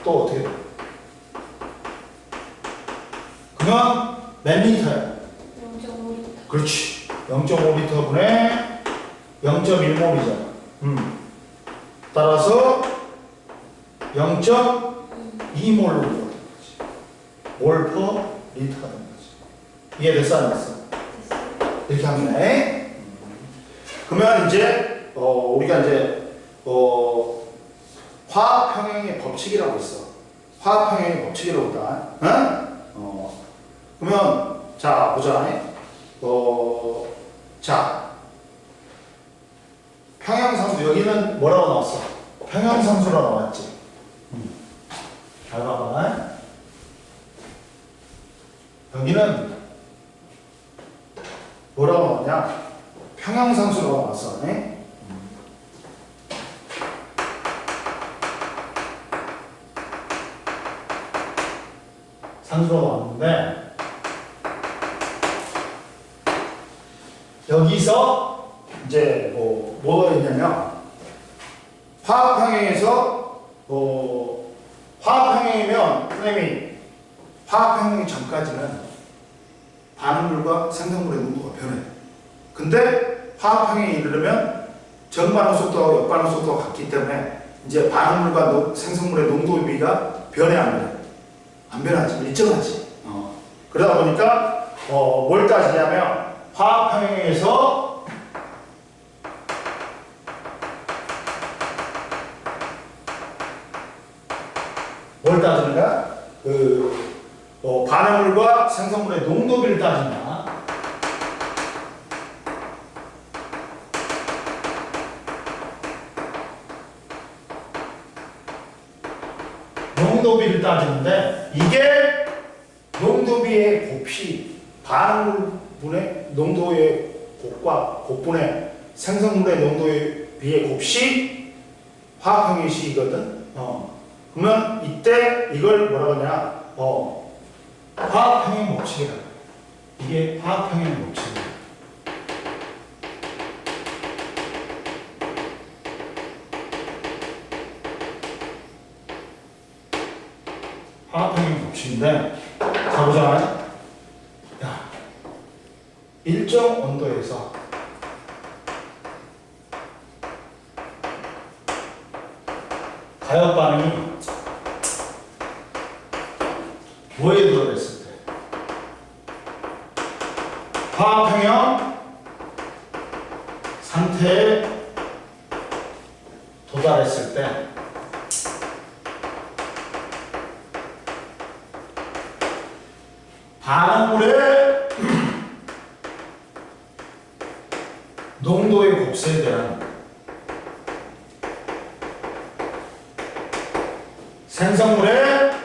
또 어떻게 돼요? 그러면 몇 리터야? 0.5리터. 그렇지. 0.5리터분의 0.1몰이잖아. 따라서 0.2몰로 되는 거지. 몰 퍼 리터가 되는 거지. 이해됐어 안 됐어? 이렇게 하면 돼. 그러면 이제 우리가 이제 화학 평형의 법칙이라고 있어. 화학 평형의 법칙이라고 있다. 응? 그러면 자 보자. 자 평형상수 여기는 뭐라고 나왔어? 평형상수라고 나왔지. 잘 봐봐. 여기는 뭐라고 나왔냐? 평형상수라고 나왔어. 상수라고 나왔는데 여기서 이제 뭐가 있냐면 화학평형에서 화학평형이면 선생님이 화학평형이 전까지는 반응물과 생성물의 농도가 변해. 근데 화학평형에 이르려면 전반응 속도하고 역반응 속도가 같기 때문에 이제 반응물과 생성물의 농도 비가 변해 안 변해? 안 변하지. 일정하지. 그러다 보니까 뭘 따지냐면 화학평형에서 뭘 따지는가? 반응물과 생성물의 농도비를 따진다. 농도비를 따지는데 이게 농도비의 곱이 반응물분의 농도의 곱과 곱분의 생성물의 농도의 비의 곱이 화학평형의 식이거든. 그러면 이때 이걸 뭐라고 하냐? 화학평형 법칙이라. 이게 화학평형 법칙이야. 화학평형 법칙인데, 자 보자. 야, 일정 온도에서 가역 반응이 뭐에 들어있을 때? 화학평형 상태에 도달했을 때 반응물의 농도의 곱세에 대한 생성물의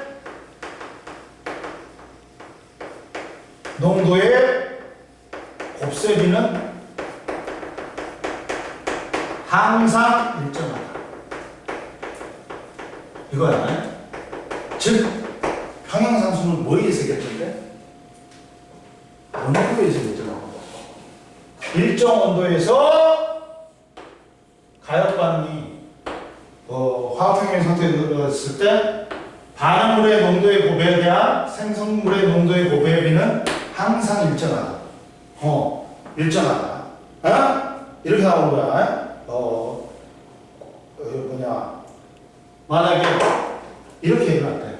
농도의 곱셈비는 항상 일정하다. 이거야. 즉 평형상수는 뭐에 의해서 결정돼? 온도에 의해서 결정하고 일정 온도에서 가역 반응이 화학평형 상태에 들어갔을 때 반응물의 농도의 곱에 대한 생성물의 농도의 곱의 비는 항상 일정하다. 일정하다. 이렇게 나오는 거야. 만약에 이렇게 얘기를 할때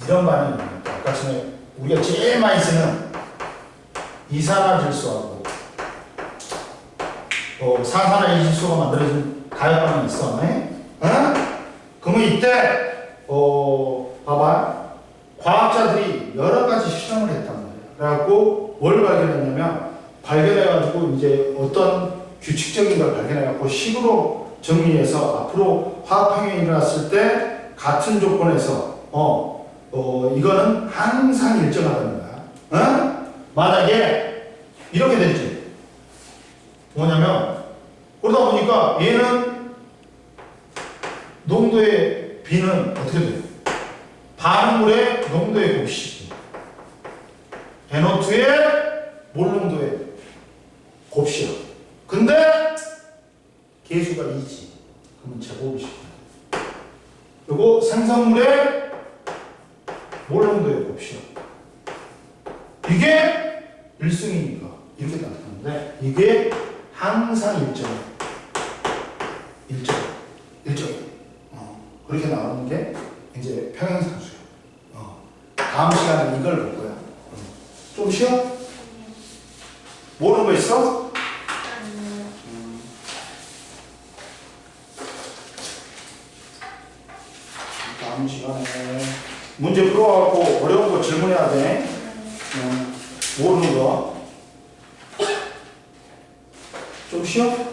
이런 반응이 있습니다. 아까 전에 우리가 제일 많이 쓰는 이산화질소하고 산화이질소가 만들어진 가역 반응이 있어. 그러면 이때 봐봐. 과학자들이 여러 가지 실험을 했단 말이야. 그래갖고 뭘 발견해가지고 이제 어떤 규칙적인 걸 발견해갖고 식으로 정리해서 앞으로 화학평형이 일어났을 때 같은 조건에서 이거는 항상 일정하다는 거야. 어? 만약에 이렇게 됐지. 뭐냐면 그러다 보니까 얘는 농도의 B는 어떻게 돼? 반응물의 농도의 곱식 NO2의 몰 농도의 곱이야. 근데 계수가 2지. 그러면 제곱이지. 그리고 생성물의 몰 농도의 곱이야. 이게 1승이니까 이렇게 나타나는데 이게 항상 일정해. 일정해. 그렇게 나오는 게 이제 평행상수야. 다음 시간에 이걸 볼 거야. 좀 쉬어? 모르는 거 있어? 아니요. 다음 시간에 문제 풀어갖고 어려운 거 질문해야 돼. 모르는 거. 좀 쉬어?